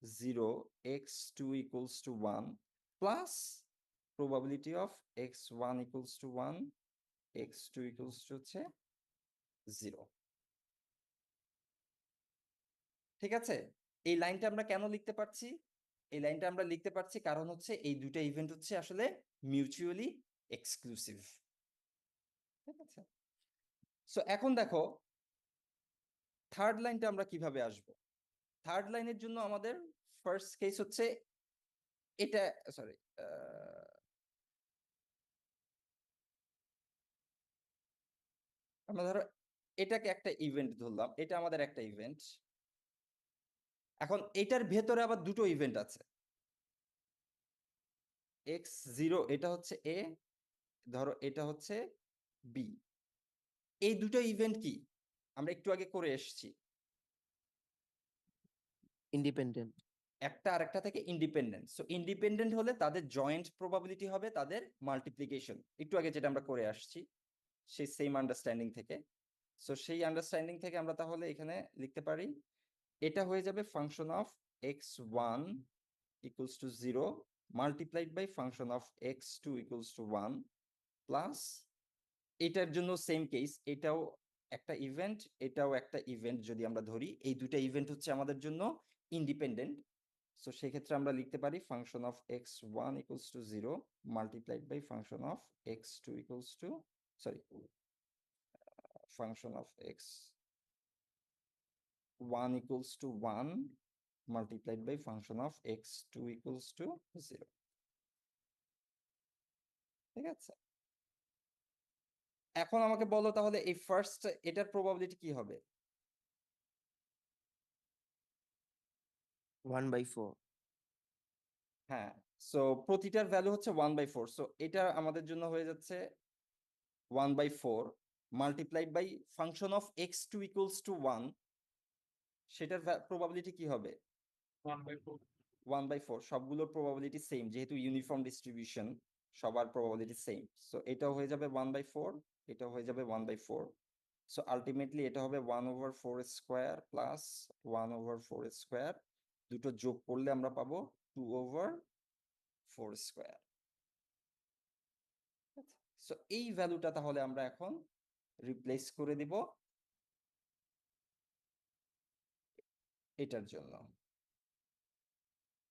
0 x2 equals to 1 plus probability of x1 equals to 1 x2 equals to হচ্ছে 0। ঠিক আছে, এই লাইনটা আমরা কেন লিখতে পারছি? এই লাইনটা আমরা লিখতে পারছি কারণ হচ্ছে এই দুটো ইভেন্ট হচ্ছে আসলে মিউচুয়ালি এক্সক্লুসিভ। ঠিক আছে, সো এখন দেখো থার্ড লাইনটা আমরা কিভাবে আসবো। থার্ড লাইনের জন্য আমাদের ফার্স্ট কেস হচ্ছে এটা, সরি, আমরা ধরো এটাকে একটা ইভেন্ট ধরলাম, এটা আমাদের একটা ইভেন্ট। এখন এটার ভেতরে আবার দুটো ইভেন্ট আছে, x0 এটা হচ্ছে এ, ধরো এটা হচ্ছে বি। এই দুটো ইভেন্ট কি আমরা একটু আগে করে এসেছি, ইন্ডিপেন্ডেন্ট। একটা আরেকটা থেকে ইন্ডিপেন্ডেন্ট। সো ইন্ডিপেন্ডেন্ট হলে তাদের জয়েন্ট প্রবাবিলিটি হবে তাদের মাল্টিপ্লিকেশন, একটু আগে যেটা আমরা করে আসছি সেই সেম আন্ডারস্ট্যান্ডিং থেকে। সো সেই আন্ডারস্ট্যান্ডিং থেকে আমরা তাহলে এখানে লিখতে পারি এটা হয়ে যাবে function of x1 equals to 0 multiplied by function of x2 equals to 1 plus এটার জন্য সেম কেস, এটাও একটা ইভেন্ট, এটাও একটা ইভেন্ট যদি আমরা ধরি, এই দুটো ইভেন্ট হচ্ছে আমাদের জন্য ইন্ডিপেন্ডেন্ট। সো সেক্ষেত্রে আমরা লিখতে পারি function of x1 equals to 0 multiplied by function of x2 equals to, sorry, function of x1 equals to 1 multiplied by function of x2 equals to 0। ঠিক আছে, এখন আমাকে বলো তাহলে এই ফার্স্ট এটার প্রবাবিলিটি কি হবে? 1/4। হ্যাঁ, সো প্রতিটার ভ্যালু হচ্ছে 1/4, সো এটা আমাদের জন্য হয়ে যাচ্ছে 1/4 multiplied by function of x2 equals to 1, সেটার প্রবাবিলিটি কি হবে? 1/4। 1/4, সবগুলোর প্রবাবিলিটি সেম, যেহেতু ইউনিফর্ম ডিস্ট্রিবিউশন সবার প্রবাবিলিটি সেম। সো এটাও হয়ে যাবে 1/4, এটাও হয়ে যাবে 1/4। সো আলটিমেটলি এটা হবে 1/4 স্কোয়ার প্লাস 1/4 স্কোয়ার, দুটো যোগ করলে আমরা পাবো 2/4 স্কোয়ার। সো এই ভ্যালুটা তাহলে আমরা এখন রিপ্লেস করে দিব এটার জন্য।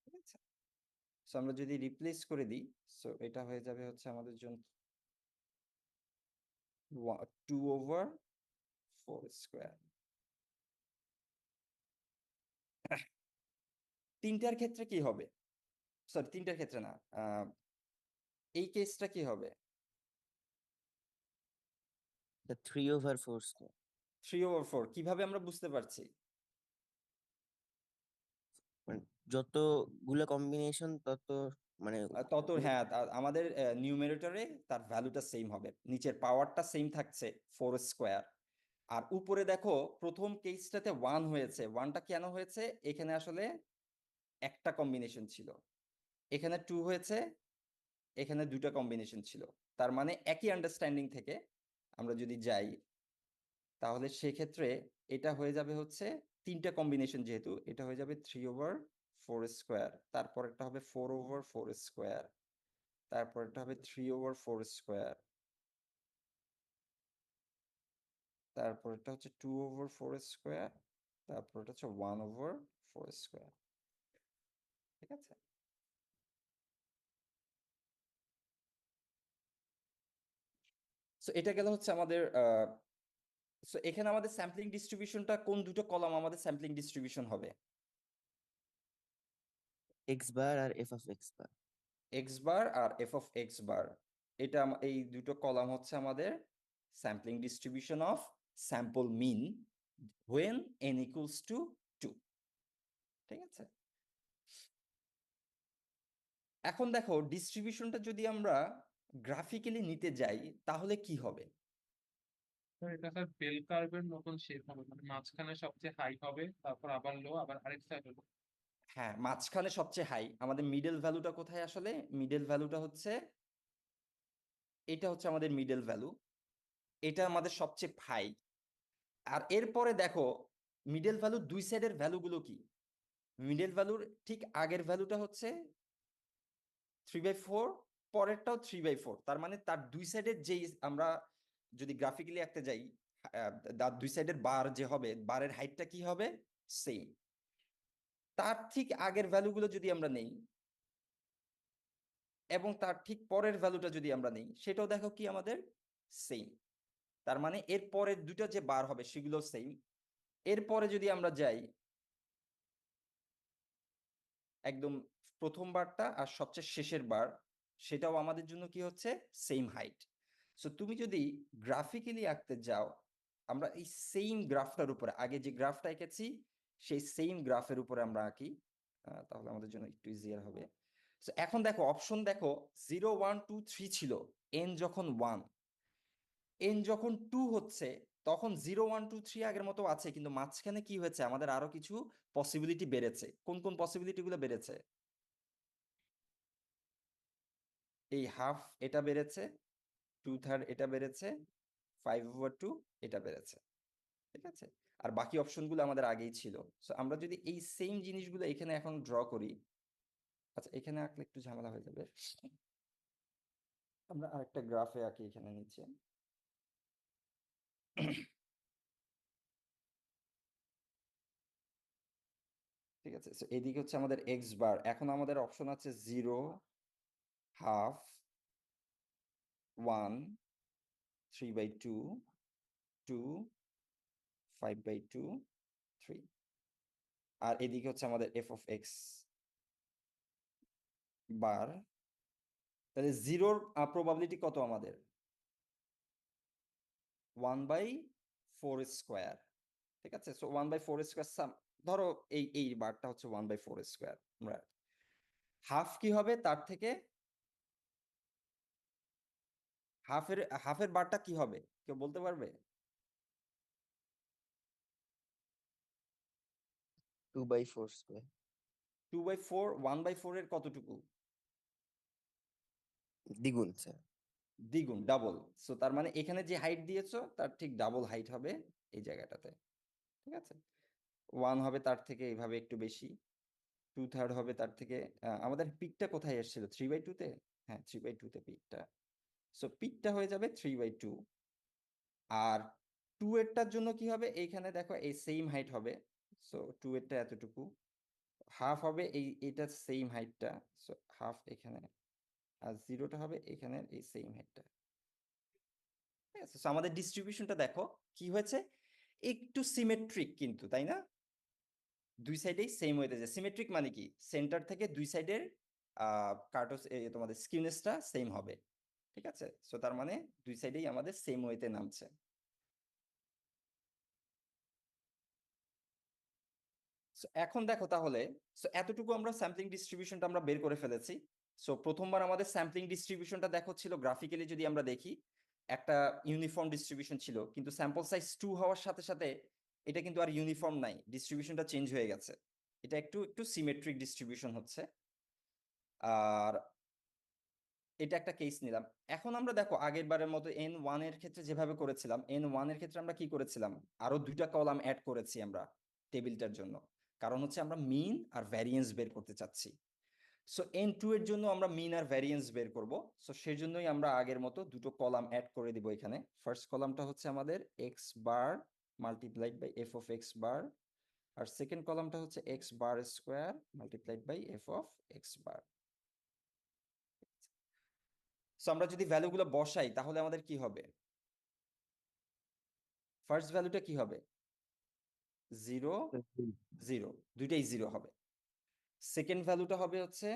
ঠিক আছে, সো আমরা যদি রিপ্লেস করে দিই, সো এটা হয়ে যাবে হচ্ছে আমাদের জন্য 2/4 স্কোয়ার। তিনটার ক্ষেত্রে কি হবে? সরি, তিনটার ক্ষেত্রে না, এই কেসটা কি হবে? 3/4 স্কোয়ার। 3/4 কিভাবে আমরা বুঝতে পারছি? মানে যতগুলো কম্বিনেশন তত মানে তত, হ্যাঁ, আমাদের নিউমেরেটরে তার ভ্যালুটা সেম হবে, নিচের পাওয়ারটা সেম থাকছে 4 স্কোয়ার, আর উপরে দেখো প্রথম কেসটাতে 1 হয়েছে, 1টা কেন হয়েছে? এখানে আসলে একটা কম্বিনেশন ছিল, এখানে 2 হয়েছে, এখানে দুটা কম্বিনেশন ছিল। তার মানে একই আন্ডারস্ট্যান্ডিং থেকে আমরা যদি যাই, তাহলে সেক্ষেত্রে এটা হয়ে যাবে হচ্ছে তিনটা কম্বিনেশন, যেহেতু এটা হয়ে যাবে 3/4 স্কোয়ার, তারপর একটা হবে 4/4 স্কোয়ার, তারপর একটা হবে 3/4 স্কোয়ার, তারপর এটা হচ্ছে 2/4 স্কোয়ার, তারপর এটা হচ্ছে 1/4 স্কোয়ার। ঠিক আছে? সো এটা গেল হচ্ছে আমাদের সো এখানে আমাদের স্যাম্পলিং ডিস্ট্রিবিউশনটা কোন দুটো কলাম আমাদের স্যাম্পলিং ডিস্ট্রিবিউশন হবে? এক্স বার আর f of x bar. X bar আর এফ অফ এক্স বার, এটা এই দুটো কলাম হচ্ছে আমাদের sampling distribution of sample mean when n equals to 2। ঠিক আছে? এখন দেখো ডিস্ট্রিবিউশনটা যদি আমরা গ্রাফিক্যালি নিতে যাই তাহলে কি হবে? তো এটা স্যার বেল কার্ভের মতন শেপ হবে, মানে মাঝখানে সবচেয়ে হাই হবে, তারপর আবার লো, আবার আরেক সাইড হলো। হ্যাঁ, মাঝখানে সবচেয়ে হাই। আমাদের মিডল ভ্যালুটা কোথায় আসলে? মিডল ভ্যালুটা হচ্ছে, এটা হচ্ছে আমাদের মিডল ভ্যালু, এটা আমাদের সবচেয়ে হাই। আর এরপরে দেখো মিডল ভ্যালু দুই সাইডের ভ্যালুগুলো কি? মিডল ভ্যালুর ঠিক আগের ভ্যালুটা হচ্ছে 3/4, পরেরটাও 3/4। তার মানে তার দুই সাইডের যেই আমরা যদি গ্রাফিক্যালি আঁকতে যাই, তার দুই সাইডের বার যে হবে, বারের হাইটটা কি হবে? সেম। তার ঠিক আগের ভ্যালুগুলো যদি আমরা নেই এবং তার ঠিক পরের ভ্যালুটা যদি আমরা নেই, সেটাও দেখো কি আমাদের সেম। তার মানে এর পরের দুটো যে বার হবে সেগুলো সেম। এরপরে যদি আমরা যাই একদম প্রথম বারটা আর সবচেয়ে শেষের বার, সেটাও আমাদের জন্য কি হচ্ছে? Same height. সো তুমি যদি গ্রাফিক্যালি আঁকতে যাও, আমরা এই সেম গ্রাফটার উপরে, আগে যে গ্রাফটা এঁকেছি সেই সেম গ্রাফের উপরে আমরা আঁকি, তাহলে আমাদের জন্য একটু ইজিয়ার হবে। So এখন দেখো অপশন দেখো, 0 1 2 3 ছিল, n যখন 1, n যখন 2 হচ্ছে, তখন 0 1 2 3 আগের মতো আছে, কিন্তু মাঝখানে কি হয়েছে? আমাদের আরো কিছু পসিবিলিটি বেড়েছে। কোন কোন পসিবিলিটি গুলো বেড়েছে? এই হাফ এটা বেড়েছে, 2/3 এটা বেড়েছে, 5/2 এটা বেড়েছে। ঠিক আছে? আর বাকি অপশনগুলো আমাদের আগেই ছিল। সো আমরা যদি এই সেম জিনিসগুলো এখানে এখন ড্র করি, আচ্ছা এখানে আঁকলে একটু ঝামেলা হয়ে যাবে, আমরা আরেকটা গ্রাফে আঁকি এখানে নিচে। ঠিক আছে? সো এদিকে হচ্ছে আমাদের এক্স বার। এখন আমাদের অপশন আছে 0, হাফ, 1, 3/2, 2, 5/2, 3। আর এদিকে হচ্ছে আমাদের এফ অফ এক্স বার। তাহলে জিরোর প্রবাবিলিটি কত আমাদের? 1/4 স্কোয়ার। ঠিক আছে? সো 1/4 স্কোয়ার ধরো এই বারটা হচ্ছে 1/4 স্কোয়ার। আমরা হাফ কি হবে তার থেকে? হাফের বারটা কি হবে কেউ বলতে পারবে? 2/4 স্কোয়ার। 2/4, 1/4 এর কতটুকু? দ্বিগুণ স্যার। দ্বিগুণ, ডাবল। সো তার মানে এখানে যে হাইট দিয়েছো তার ঠিক ডাবল হাইট হবে এই জায়গাটাতে। ঠিক আছে? 1 হবে তার থেকে এইভাবে একটু বেশি, 2/3 হবে তার থেকে। আমাদের পিকটা কোথায় এসেছিল? 3/2 তে। হ্যাঁ, 3/2 তে পিকটা। সো পিকটা হয়ে যাবে 3/2। আর 2 এরটার জন্য কি হবে? এইখানে দেখো এই সেম হাইট হবে। সো 2 এরটা এতটুকু, হাফ হবে এটা সেম হাইটটা, সো হাফ এখানে, আর জিরোটা হবে এখানে এই সেম হাইটটা। ঠিক আছে? সো আমাদের ডিস্ট্রিবিউশনটা দেখো কি হয়েছে, একটু সিমেট্রিক কিন্তু, তাই না? দুই সাইডেই সেম হইতে যায়। সিমেট্রিক মানে কি? সেন্টার থেকে দুই সাইডের কার্টোস তোমাদের স্কিউনেসটা সেম হবে। ঠিক আছে? সো তার মানে দুই সাইডেই আমাদের সেম ওয়েতে নামছে। সো এখন দেখো তাহলে, সো এতটুকু আমরা স্যাম্পলিং ডিস্ট্রিবিউশনটা আমরা বের করে ফেলেছি। সো প্রথমবার আমাদের স্যাম্পলিং ডিস্ট্রিবিউশনটা দেখো ছিল গ্রাফিক্যালি যদি আমরা দেখি, একটা ইউনিফর্ম ডিস্ট্রিবিউশন ছিল, কিন্তু স্যাম্পল সাইজ 2 হওয়ার সাথে সাথে এটা কিন্তু আর ইউনিফর্ম নাই, ডিস্ট্রিবিউশনটা চেঞ্জ হয়ে গেছে। এটা একটু একটু সিমেট্রিক ডিস্ট্রিবিউশন হচ্ছে। আর এটা একটা কেস নিলাম। এখন আমরা দেখো আগের বারের মতো N1 এর ক্ষেত্রে যেভাবে করেছিলাম, N1 এর ক্ষেত্রে আমরা কি করেছিলাম, আরো 2টা কলাম অ্যাড করেছি আমরা টেবিলটার জন্য, কারণ হচ্ছে আমরা মিন আর ভ্যারিয়েন্স বের করতে চাচ্ছি। সো N2 এর জন্য আমরা মিন আর ভ্যারিয়েন্স বের করব। সো সেই জন্যই আমরা আগের মতো 2টো কলাম অ্যাড করে দিব এখানে। ফার্স্ট কলামটা হচ্ছে আমাদের x bar multiplied by f of x bar, আর সেকেন্ড কলামটা হচ্ছে x bar square multiplied by f of x bar. So আমরা যদি ভ্যালুগুলো বসাই তাহলে আমাদের কি হবে? ফার্স্ট ভ্যালুটা কি হবে? 0 0, দুইটাই 0 হবে। সেকেন্ড ভ্যালুটা হবে হচ্ছে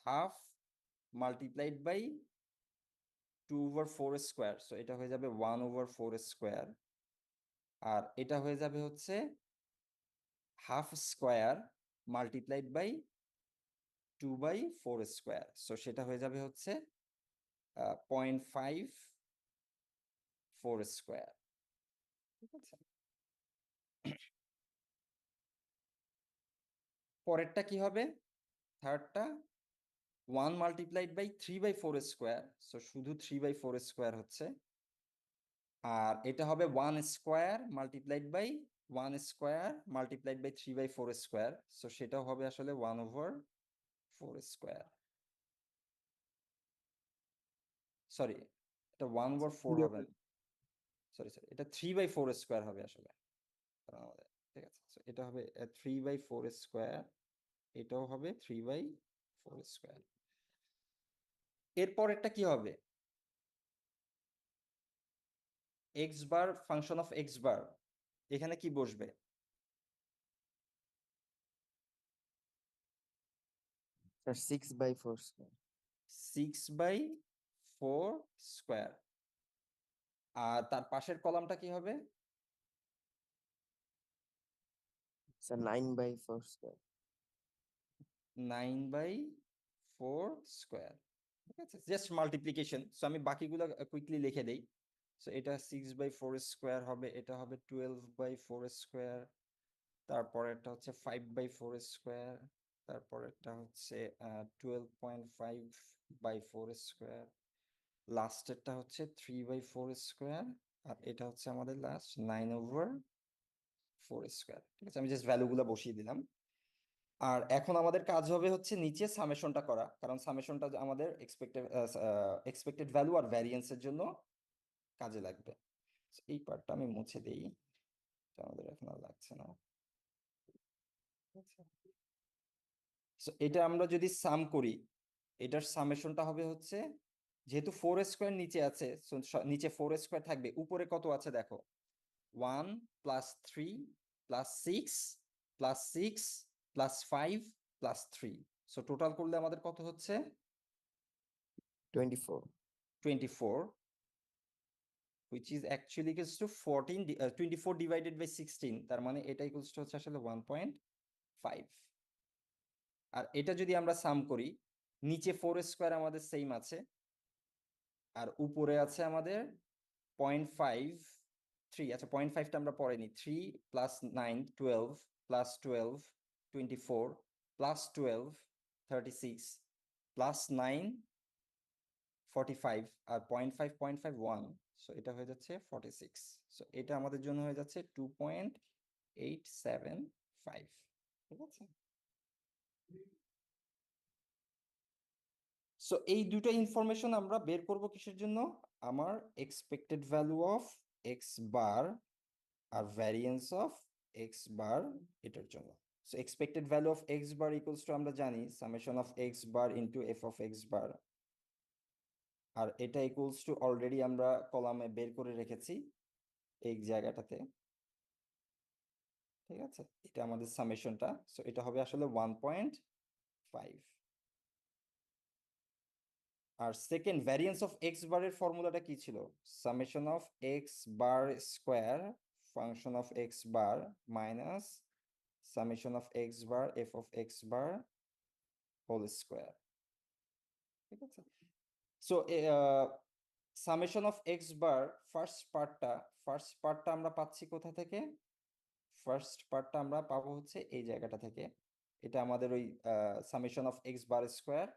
half multiplied by 2/4 square, so এটা হয়ে যাবে 1/4 স্কোয়ার। আর এটা হয়ে যাবে হচ্ছে half square multiplied by 2/4 square, so সেটা হয়ে যাবে হচ্ছে 0.54 স্কোয়ার। ঠিক আছে, পরেরটা কি হবে? থার্ডটা 1 মাল্টিপ্লাইড বাই 3/4 স্কোয়ার, সো শুধু 3/4 স্কোয়ার হচ্ছে। আর এটা হবে 1 square multiplied by 1 square multiplied by 3/4 square, so সেটাও হবে আসলে 1/4 স্কোয়ার। সরি, এটা 1/4 হবে না, সরি সরি, এটা 3/4 স্কোয়ার হবে আসলে আমাদের। ঠিক আছে, so এটা হবে 3/4 স্কোয়ার, এটাও হবে 3/4 স্কোয়ার। এরপরেরটা কি হবে? X bar function of x bar, এখানে কি বসবে? Sir 6/4 square. 6/4 স্কোয়ার। আর তার পাশের কলামটা কি হবে? Sir 9/4 square. 9/4 স্কোয়ার। ঠিক আছে, জাস্ট মাল্টিপ্লিকেশন। সো আমি বাকিগুলো কুইকলি লিখে দেই। সো এটা 6/4 স্কোয়ার হবে, এটা হবে 12/4 স্কোয়ার, তারপরেরটা হচ্ছে 5/4 স্কোয়ার, তারপরেরটা হচ্ছে 12.5/4 স্কোয়ার, লাস্টেরটা হচ্ছে 3/4 স্কোয়ার, আর এটা হচ্ছে আমাদের লাস্ট 9/4 স্কোয়ার। ঠিক আছে, আমি জাস্ট ভ্যালুগুলো বসিয়ে দিলাম। আর এখন আমাদের কাজ হবে হচ্ছে নিচে সামেশনটা করা, কারণ সামেশনটা আমাদের এক্সপেক্টেড ভ্যালু আর ভ্যারিয়েন্সের জন্য কাজে লাগবে। So, এই পার্টটা আমি মুছে দেই, এটা আমাদের এখন আর লাগছে না। So, এটা আমরা যদি সাম করি, এটার সামেশনটা হবে হচ্ছে, যেহেতু 4 স্কোয়ার নিচে আছে, so নিচে 4 স্কোয়ার থাকবে, উপরে কত আছে দেখো, 1 + 3 + 6 + 6 + 5 + 3, সো টোটাল করলে আমাদের কত হচ্ছে? 24। 24, which is actually equals to 24 divided by 16, তার মানে এটা equals to হচ্ছে আসলে 1.5। আর এটা যদি আমরা সাম করি, নিচে 4 স্কোয়ার আমাদের সেম আছে, আর উপরে আছে আমাদের 0.53, আচ্ছা 0.5টা আমরা পরে নিই, 3 + 9 12 + 12 24 + 12 36 + 9 45, আর 0.5 0.5 1, সো এটা হয়ে যাচ্ছে 46। সো এটা আমাদের জন্য হয়ে যাচ্ছে 2.875। ঠিক আছে, সো এই দুটো ইনফরমেশন আমরা বের করব কিসের জন্য? আমার expected value of x bar আর ভ্যারিয়েন্স অফ এক্স বার, এটার জন্য। So expected value of x bar equals to আমরা জানি summation of x bar into f of x bar, আর এটা ইকুয়ালস টু অলরেডি আমরা কলামে বের করে রেখেছি এই জায়গাটাতে। ঠিক আছে, এটা আমাদের সামেশনটা, সো এটা হবে আসলে 1.5। আর সেকেন্ড ভ্যারিয়েন্স অফ এক্স বারের ফর্মুলাটা কি ছিল? Summation of x bar square function of x bar minus summation of x bar F of x bar whole square. ঠিক আছে, so summation of x bar first পার্টটা আমরা পাচ্ছি কোথা থেকে? ফার্স্ট পার্টটা আমরা পাবো হচ্ছে এই জায়গাটা থেকে। এটা আমাদের ওই summation of x bar square,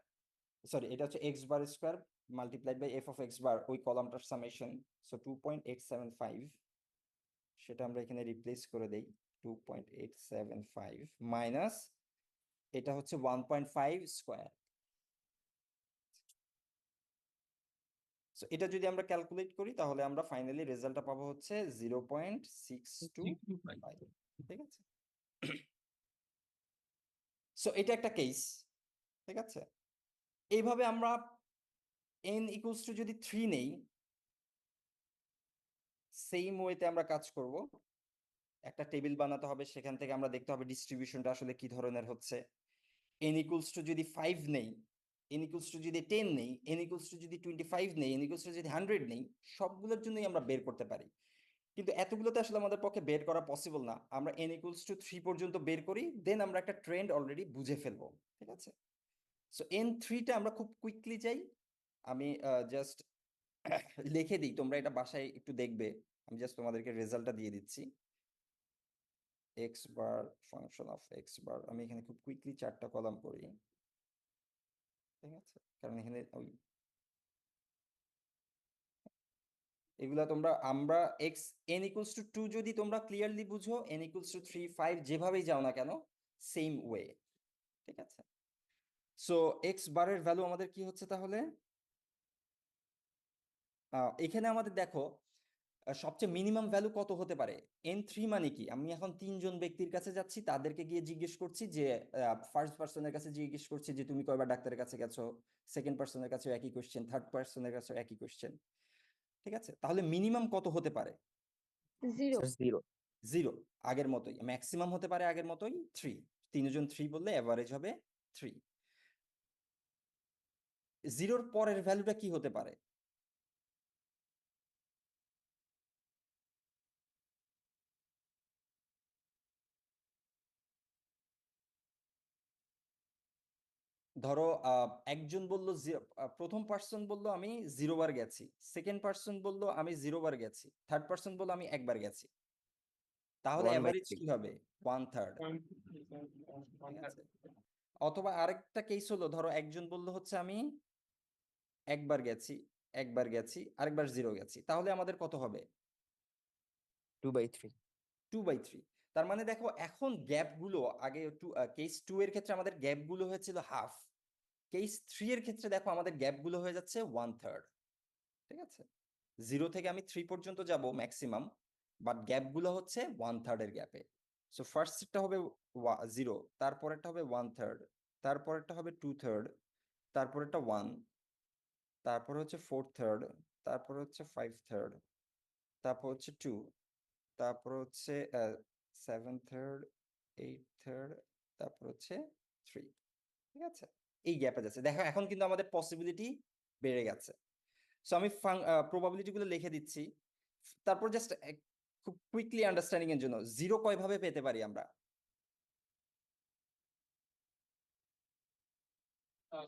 sorry এটা হচ্ছে x bar square multiplied by f of x bar, ওই কলামটার সামেশন। সো 2.875, সেটা আমরা এখানে রিপ্লেস করে দেই। 2.875 মাইনাস এটা হচ্ছে 1.5 স্কোয়ার। সো এটা যদি আমরা ক্যালকুলেট করি তাহলে আমরা ফাইনালি রেজাল্টটা পাবো হচ্ছে 0.625। ঠিক আছে, সো এটা একটা কেস। ঠিক আছে, এইভাবে আমরা n ইকুয়ালস টু যদি 3 নেই, সেম ওয়েতে আমরা কাজ করব। একটা টেবিল বানাতে হবে, সেখান থেকে আমরা দেখতে হবে ডিস্ট্রিবিউশনটা আসলে কি ধরনের হচ্ছে। n ইকুয়ালস টু যদি 5 নেই, n ইকুয়ালস টু যদি 10 নেই, n ইকুয়ালস টু যদি 25 নেই, n ইকুয়ালস টু যদি 100 নেই, সবগুলোর জন্যই আমরা বের করতে পারি। কিন্তু এতগুলোতে আসলে আমাদের পক্ষে বের করা পসিবল না। আমরা n ইকুয়ালস টু 3 পর্যন্ত বের করি, দেন আমরা একটা ট্রেন্ড অলরেডি বুঝে ফেলবো। ঠিক আছে, সো n3টা আমরা খুব কুইকলি যাই। আমি জাস্ট লিখে দিই, তোমরা এটা বাসায় একটু দেখবে। আমি জাস্ট তোমাদেরকে রেজাল্টটা দিয়ে দিচ্ছি। X bar, function of x bar, আমি এখানে খুব কুইকলি 4টা কলাম করি। ঠিক আছে, কারণ এখানে ওই এগুলা তোমরা আমরা এক্স n ইকুয়ালস টু 2 যদি তোমরা ক্লিয়ারলি বুঝো, n ইকুয়ালস টু 3, 5 যেভাবেই যাও না কেন, সেম ওয়ে। ঠিক আছে, সো এক্স বারের ভ্যালু আমাদের কি হচ্ছে তাহলে? এখানে আমাদের দেখো সবচেয়ে মিনিমাম ভ্যালু কত হতে পারে? n3 মানে কি? আমি এখন 3জন ব্যক্তির কাছে যাচ্ছি, তাদেরকে গিয়ে জিজ্ঞেস করছি যে ফার্স্ট পার্সনের কাছে জিজ্ঞেস করছি যে তুমি কয়বার ডাক্তারের কাছে গেছো, সেকেন্ড পার্সনের কাছে একই কোশ্চেন, থার্ড পার্সনের কাছে একই কোশ্চেন। ঠিক আছে, তাহলে মিনিমাম কত হতে পারে? 0 স্যার 0। 0, আগের মতোই। ম্যাক্সিমাম হতে পারে আগের মতোই 3। 3জন 3 বললে এভারেজ হবে 3। 0-র পরের ভ্যালুটা কি হতে পারে? ধরো একজন বলল প্রথম পার্সন বলল আমি 0 বার গেছি, সেকেন্ড পার্সন বলল আমি 0 বার গেছি, থার্ড পার্সন বলল আমি একবার গেছি, তাহলে 1/3। এভারেজ কি হবে? 1/3। ঠিক আছে, অথবা আরেকটা কেস হলো, ধরো একজন বলল হচ্ছে আমি একবার গেছি, একবার গেছি, আরেকবার 0 গেছি, তাহলে আমাদের কত হবে? 2/3। 2/3। তার মানে দেখো এখন গ্যাপ গুলো, আগে কেস 2 এর ক্ষেত্রে আমাদের গ্যাপ গুলো হয়েছিল হাফ, কেস 3 এর ক্ষেত্রে দেখো আমাদের গ্যাপ গুলো হয়ে যাচ্ছে 1/3। ঠিক আছে, 0 থেকে আমি 3 পর্যন্ত যাব ম্যাক্সিমাম, বাট গ্যাপ গুলো হচ্ছে 1/3 এর গ্যাপে। সো ফার্স্টটা হবে 0, তারপরেরটা হবে 1/3, তারপরেরটা হবে 2/3, তারপরেরটা 1, তারপর হচ্ছে 4/3, তারপর হচ্ছে 5/3, তারপর হচ্ছে 2, তারপর হচ্ছে 7/3, 8/3, তারপর হচ্ছে 3। ঠিক আছে, এই গ্যাপে যাচ্ছে। দেখো এখন কিন্তু আমাদের পসিবিলিটি বেড়ে গেছে। সো আমি প্রবাবিলিটি গুলো লিখে দিচ্ছি, তারপর জাস্ট খুব কুইকলি আন্ডারস্ট্যান্ডিং এর জন্য 0 কয়ভাবে পেতে পারি আমরা?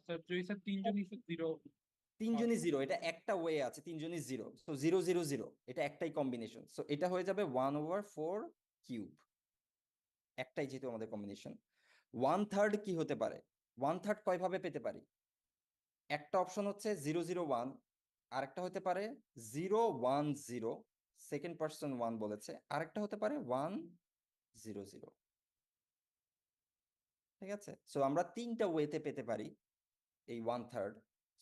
স্যার যদি স্যার তিনজনই 0 তিনজনই 0, এটা একটা ওয়ে আছে, তিনজনই 0, সো 0 0 0, এটা একটাই কম্বিনেশন। সো এটা হয়ে যাবে 1/4 কিউব, একটাই যেহেতু আমাদের কম্বিনেশন। 1/3 কি হতে পারে? 1/3 কয়ভাবে পেতে পারি? একটা অপশন হচ্ছে 0 0 1, আরেকটা হতে পারে 0 1 0, সেকেন্ড পার্সন 1 বলেছে, আরেকটা হতে পারে 1 0 0। ঠিক আছে, সো আমরা 3টা ওয়েতে পেতে পারি এই 1/3।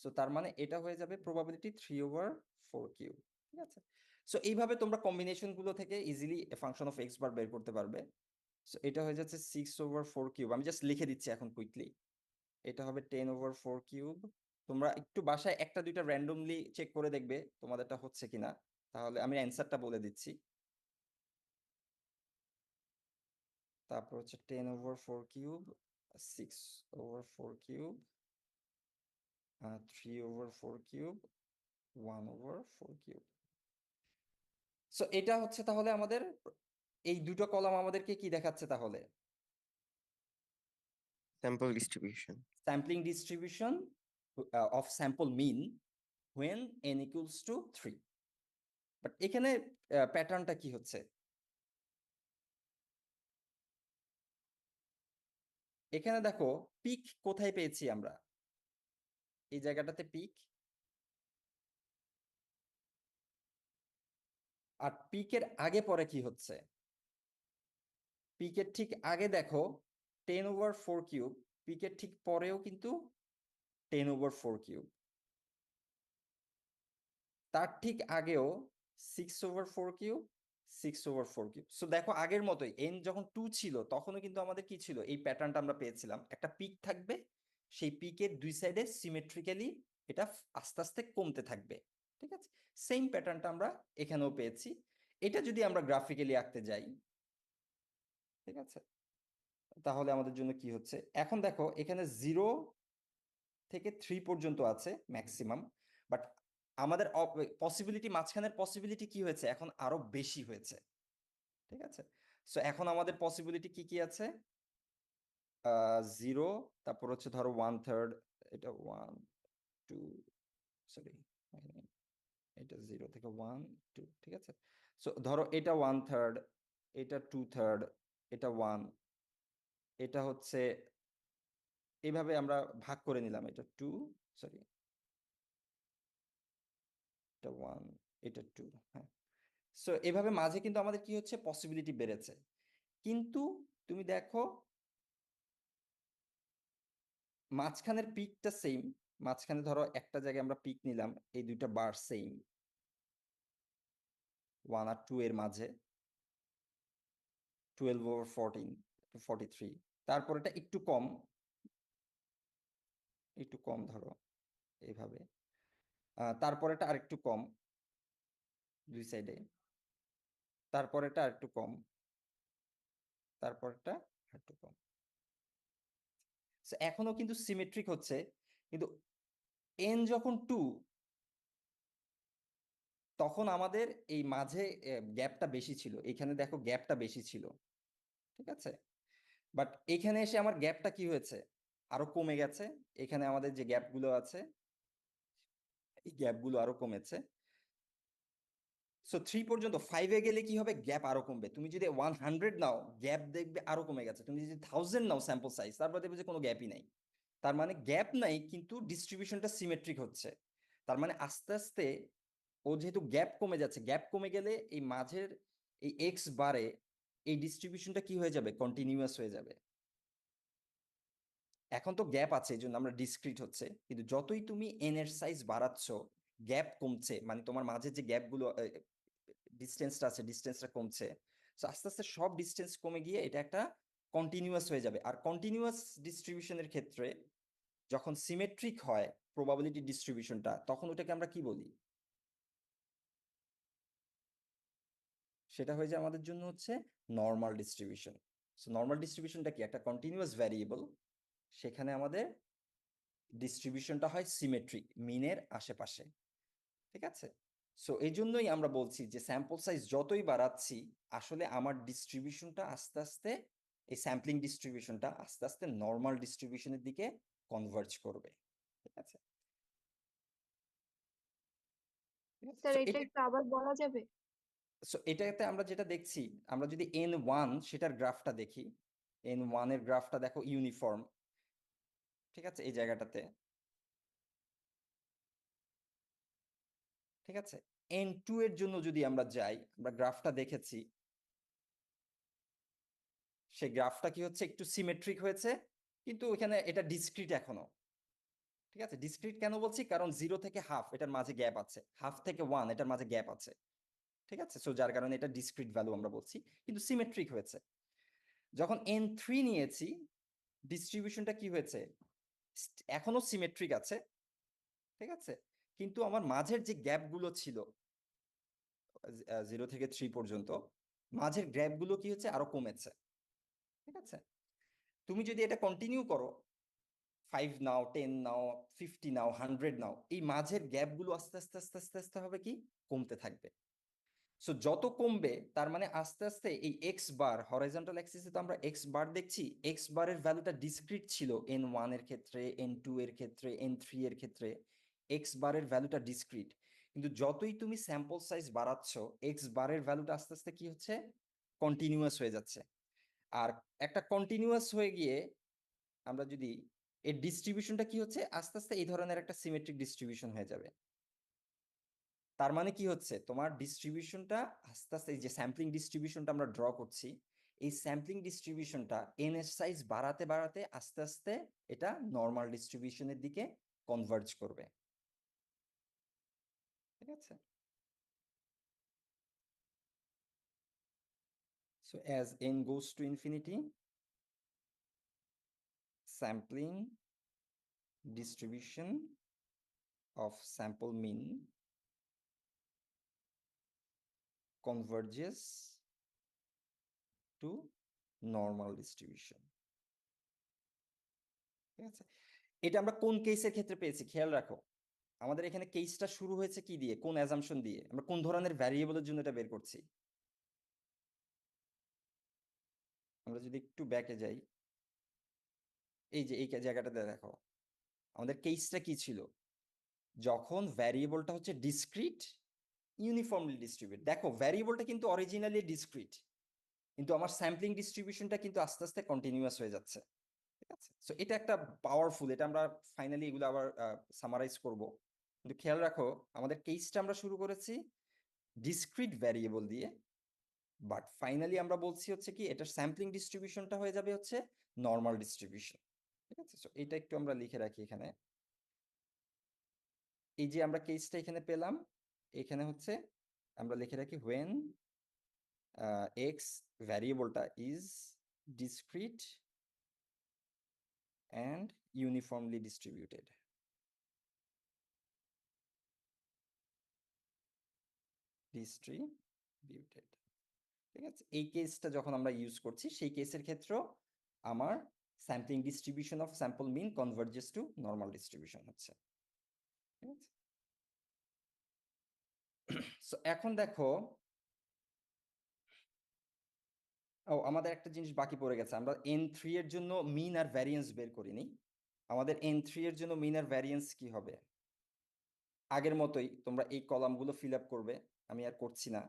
সো তার মানে এটা হয়ে যাবে প্রবাবিলিটি 3/4 কিউব। ঠিক আছে, সো এইভাবে তোমরা কম্বিনেশন গুলো থেকে easily function of x bar বের করতে পারবে। সো এটা হয়ে যাচ্ছে 6/4 কিউব। আমি জাস্ট লিখে দিচ্ছি এখন কুইকলি, এটা হবে 10/4 কিউব। তোমরা একটু বাসায় একটা দুইটা র্যান্ডমলি চেক করে দেখবে তোমাদেরটা হচ্ছে কিনা, তাহলে আমি অ্যান্সারটা বলে দিচ্ছি। তারপর হচ্ছে 10/4 cube, 6/4 cube, 3/4 cube, 1/4 cube. So এটা হচ্ছে তাহলে আমাদের এই দুটো কলাম আমাদেরকে কি দেখাচ্ছে তাহলে? Sample distribution. Sampling distribution of sample mean when n equals to 3, but এখানে প্যাটার্নটা কি হচ্ছে, এখানে দেখো পিক কোথায় পেয়েছি আমরা, এই জায়গাটাতে পিক, আর পিকের আগে পরে কি হচ্ছে, পিকের ঠিক আগে দেখো 10/4 কিউব, পিকের ঠিক পরেও কিন্তু 10/4 কিউব, তার ঠিক আগেও 6/4 কিউব, 6/4 কিউব। সো দেখো আগের মতোই এন যখন 2 ছিল তখনও কিন্তু আমাদের কি ছিল, এই প্যাটার্নটা আমরা পেয়েছিলাম, একটা পিক থাকবে, সেই পিকের দুই সাইডে সিমেট্রিক্যালি এটা আস্তে আস্তে কমতে থাকবে, ঠিক আছে। সেম প্যাটার্নটা আমরা এখানেও পেয়েছি। এটা যদি আমরা গ্রাফিক্যালি আঁকতে যাই, ঠিক আছে, তাহলে আমাদের জন্য কি হচ্ছে, এখন দেখো এখানে 0 থেকে 3 পর্যন্ত আছে ম্যাক্সিমাম, বাট আমাদের পসিবিলিটি, মাঝখানের পসিবিলিটি কি হয়েছে, এখন আরো বেশি হয়েছে, ঠিক আছে। সো এখন আমাদের পসিবিলিটি কি কি আছে, 0, তারপর হচ্ছে ধরো 1/3, এটা 1 2, সরি এটা 0 থেকে 1 2, ঠিক আছে। সো ধরো এটা 1/3, এটা 2/3, এটা 1, এটা হচ্ছে, এইভাবে আমরা ভাগ করে নিলাম, এটা 2, সরি এটা 1, এটা 2, হ্যাঁ। সো এভাবে মাঝে কিন্তু আমাদের কি হচ্ছে, পসিবিলিটি বেড়েছে। কিন্তু তুমি দেখো মাঝখানের পিকটা সেম, মাঝখানে ধরো একটা জায়গায় আমরা পিক নিলাম, এই দুইটা বার সেম, 1 আর 2 এর মাঝে 12/14 43, তারপর এটা একটু কম, একটু কম ধরো এইভাবে, তারপর এটা আরেকটু কম দুই সাইডে, তারপর এটা আরেকটু কম, তারপর এটা আরেকটু কম। So এখনো কিন্তু সিমেট্রিক হচ্ছে, কিন্তু n যখন 2, তখন আমাদের এই মাঝে গ্যাপটা বেশি ছিল, এখানে দেখো গ্যাপটা বেশি ছিল, ঠিক আছে। বাট এখানে এসে আমার গ্যাপটা কি হয়েছে, আরো কমে গেছে, এখানে আমাদের যে গ্যাপগুলো আছে এই গ্যাপগুলো আরো কমেছে। সো 3 পর্যন্ত, 5-এ গেলে কি হবে, গ্যাপ আরো কমবে। তুমি যদি 100 নাও, গ্যাপ দেখবে আরো কমে গেছে। তুমি যদি 1000 নাও স্যাম্পল সাইজ, তারপর দেখবে যে কোনো গ্যাপই নাই। তার মানে গ্যাপ নাই, কিন্তু ডিস্ট্রিবিউশনটা সিমেট্রিক হচ্ছে। তার মানে আস্তে আস্তে ও যেহেতু গ্যাপ কমে যাচ্ছে, গ্যাপ কমে গেলে এই মাঝের এই এক্স বারে এই ডিস্ট্রিবিউশনটা কি হয়ে যাবে, কন্টিনিউয়াস হয়ে যাবে। এখন তো গ্যাপ আছে, এই জন্য আমরা ডিসক্রিট হচ্ছে, কিন্তু যতই তুমি এন এর সাইজ বাড়াচ্ছ, গ্যাপ কমছে, মানে তোমার মাঝে যে গ্যাপগুলো, ডিস্টেন্সটা আছে, ডিস্টেন্সটা কমছে। সো আস্তে আস্তে সব ডিস্টেন্স কমে গিয়ে এটা একটা কন্টিনিউয়াস হয়ে যাবে। আর কন্টিনিউয়াস ডিস্ট্রিবিউশনের ক্ষেত্রে যখন সিমেট্রিক হয় প্রবাবিলিটি ডিস্ট্রিবিউশনটা, তখন ওটাকে আমরা কি বলি, সেটা হয়ে যায় আমাদের জন্য হচ্ছে নর্মাল ডিস্ট্রিবিউশন। সো নর্মাল ডিস্ট্রিবিউশনটা কি, একটা কন্টিনিউয়াস ভ্যারিয়েবল, সেখানে আমাদের ডিস্ট্রিবিউশনটা হয় সিমেট্রিক, মিনের আশেপাশে, ঠিক আছে। সো এই জন্যই আমরা বলছি যে স্যাম্পল সাইজ যতই বাড়াচ্ছি, আসলে আমার ডিস্ট্রিবিউশনটা আস্তে আস্তে, এই স্যাম্পলিং ডিস্ট্রিবিউশনটা আস্তে আস্তে নর্মাল ডিস্ট্রিবিউশনের দিকে কনভার্জ করবে, ঠিক আছে। ঠিক আছে? স্যার So এটা একটু আবার বলা যাবে? সো এটাতে আমরা যেটা দেখছি, আমরা যদি n1 সেটার গ্রাফটা দেখি, n1 এর গ্রাফটা দেখো ইউনিফর্ম, ঠিক আছে, এই জায়গাটাতে, ঠিক আছে। n2 এর জন্য যদি আমরা যাই, আমরা গ্রাফটা দেখেছি, সেই গ্রাফটা কি হচ্ছে, একটু সিমেট্রিক হয়েছে, কিন্তু এখানে এটা ডিসক্রিট এখনো, ঠিক আছে। ডিসক্রিট কেন বলছি, কারণ 0 থেকে হাফ এটার মাঝে গ্যাপ আছে, হাফ থেকে 1 এটার মাঝে গ্যাপ আছে, ঠিক আছে। সো যার কারণে এটা ডিসক্রিট ভ্যালু আমরা বলছি, কিন্তু সিমেট্রিক হয়েছে। যখন n3 নিয়েছি, ডিস্ট্রিবিউশনটা কি হয়েছে, এখনো সিমেট্রিক আছে, ঠিক আছে, কিন্তু আমার মাঝের যে গ্যাপগুলো ছিল 0 থেকে 3 পর্যন্ত, মাঝের গ্যাপগুলো কি হচ্ছে, আরো কমেছে, ঠিক আছে। তুমি যদি এটা কন্টিনিউ করো, 5 নাও, 10 নাও, 50 নাও, 100 নাও, এই মাঝের গ্যাপগুলো আস্তে আস্তে আস্তে আস্তে আস্তে হবে কি, কমতে থাকবে। সো যত কমবে, তার মানে আস্তে আস্তে এই এক্স বার, হরাইজন্টাল অ্যাক্সিসে তো আমরা এক্স বার দেখছি, এক্স বারের ভ্যালুটা ডিসক্রিট ছিল n1 এর ক্ষেত্রে, n2 এর ক্ষেত্রে, n3 এর ক্ষেত্রে, এক্স বারের ভ্যালুটা ডিসক্রিট, কিন্তু যতই তুমি স্যাম্পল সাইজ বাড়াচ্ছ এক্স বারের ভ্যালুটা আস্তে আস্তে কি হচ্ছে, কন্টিনিউয়াস হয়ে যাচ্ছে। আর একটা কন্টিনিউয়াস হয়ে গিয়ে আমরা যদি এর ডিস্ট্রিবিউশনটা কি হচ্ছে, আস্তে আস্তে এই ধরনের একটা সিমেট্রিক ডিস্ট্রিবিউশন হয়ে যাবে। তার মানে কি হচ্ছে, তোমার ডিস্ট্রিবিউশনটা আস্তে আস্তে, এই যে স্যাম্পলিং ডিস্ট্রিবিউশনটা আমরা ড্র করছি, এই স্যাম্পলিং ডিস্ট্রিবিউশনটা এন এর সাইজ বাড়াতে বাড়াতে আস্তে আস্তে এটা নর্মাল ডিস্ট্রিবিউশনের দিকে কনভার্জ করবে। ঠিক আছে? So as n goes to infinity, sampling distribution of sample mean converges to normal distribution. ঠিক আছে? এটা আমরা কোন কেসের ক্ষেত্রে পেয়েছি খেয়াল রাখো। আমাদের এখানে কেসটা শুরু হয়েছে কি দিয়ে, কোন অ্যাজাম্পশন দিয়ে, আমরা কোন ধরনের ভ্যারিয়েবলের জন্য এটা বের করছি। আমরা যদি একটু ব্যাকে যাই, এই যে এই জায়গাটাতে দেখো আমাদের কেসটা কি ছিল, যখন ভ্যারিয়েবলটা হচ্ছে ডিসক্রিট ইউনিফর্মলি ডিস্ট্রিবিউট। দেখো ভ্যারিয়েবলটা কিন্তু অরিজিনালি ডিসক্রিট, কিন্তু আমার স্যাম্পলিং ডিস্ট্রিবিউশনটা কিন্তু আস্তে আস্তে কন্টিনিউয়াস হয়ে যাচ্ছে। ঠিক আছে? সো এটা একটা পাওয়ারফুল, এটা আমরা ফাইনালি এগুলো আবার সামারাইজ করব। কিন্তু খেয়াল রাখো আমাদের কেসটা আমরা শুরু করেছি ডিসক্রিট ভ্যারিয়েবল দিয়ে, বাট ফাইনালি আমরা বলছি হচ্ছে কি এটার স্যাম্পলিং ডিস্ট্রিবিউশনটা হয়ে যাবে হচ্ছে নর্মাল ডিস্ট্রিবিউশন। ঠিক আছে? সো এটা একটু আমরা লিখে রাখি এখানে। এই যে আমরা কেসটা এখানে পেলাম, এখানে হচ্ছে আমরা লিখে রাখি when x ভ্যারিয়েবলটা is discrete and uniformly distributed. Distributed. ঠিক আছে? এই কেসটা যখন আমরা ইউজ করছি সেই কেসের ক্ষেত্রে আমার sampling distribution of sample mean converges to normal distribution হচ্ছে। ঠিক আছে? সো এখন দেখো, ও আমাদের একটা জিনিস বাকি পড়ে গেছে, আমরা n3 এর জন্য মিন আর ভ্যারিয়েন্স বের করিনি। আমাদের n3 এর জন্য মিন আর ভ্যারিয়েন্স কি হবে, আগের মতোই তোমরা এই কলামগুলো ফিল আপ করবে, আমি আর করছি না,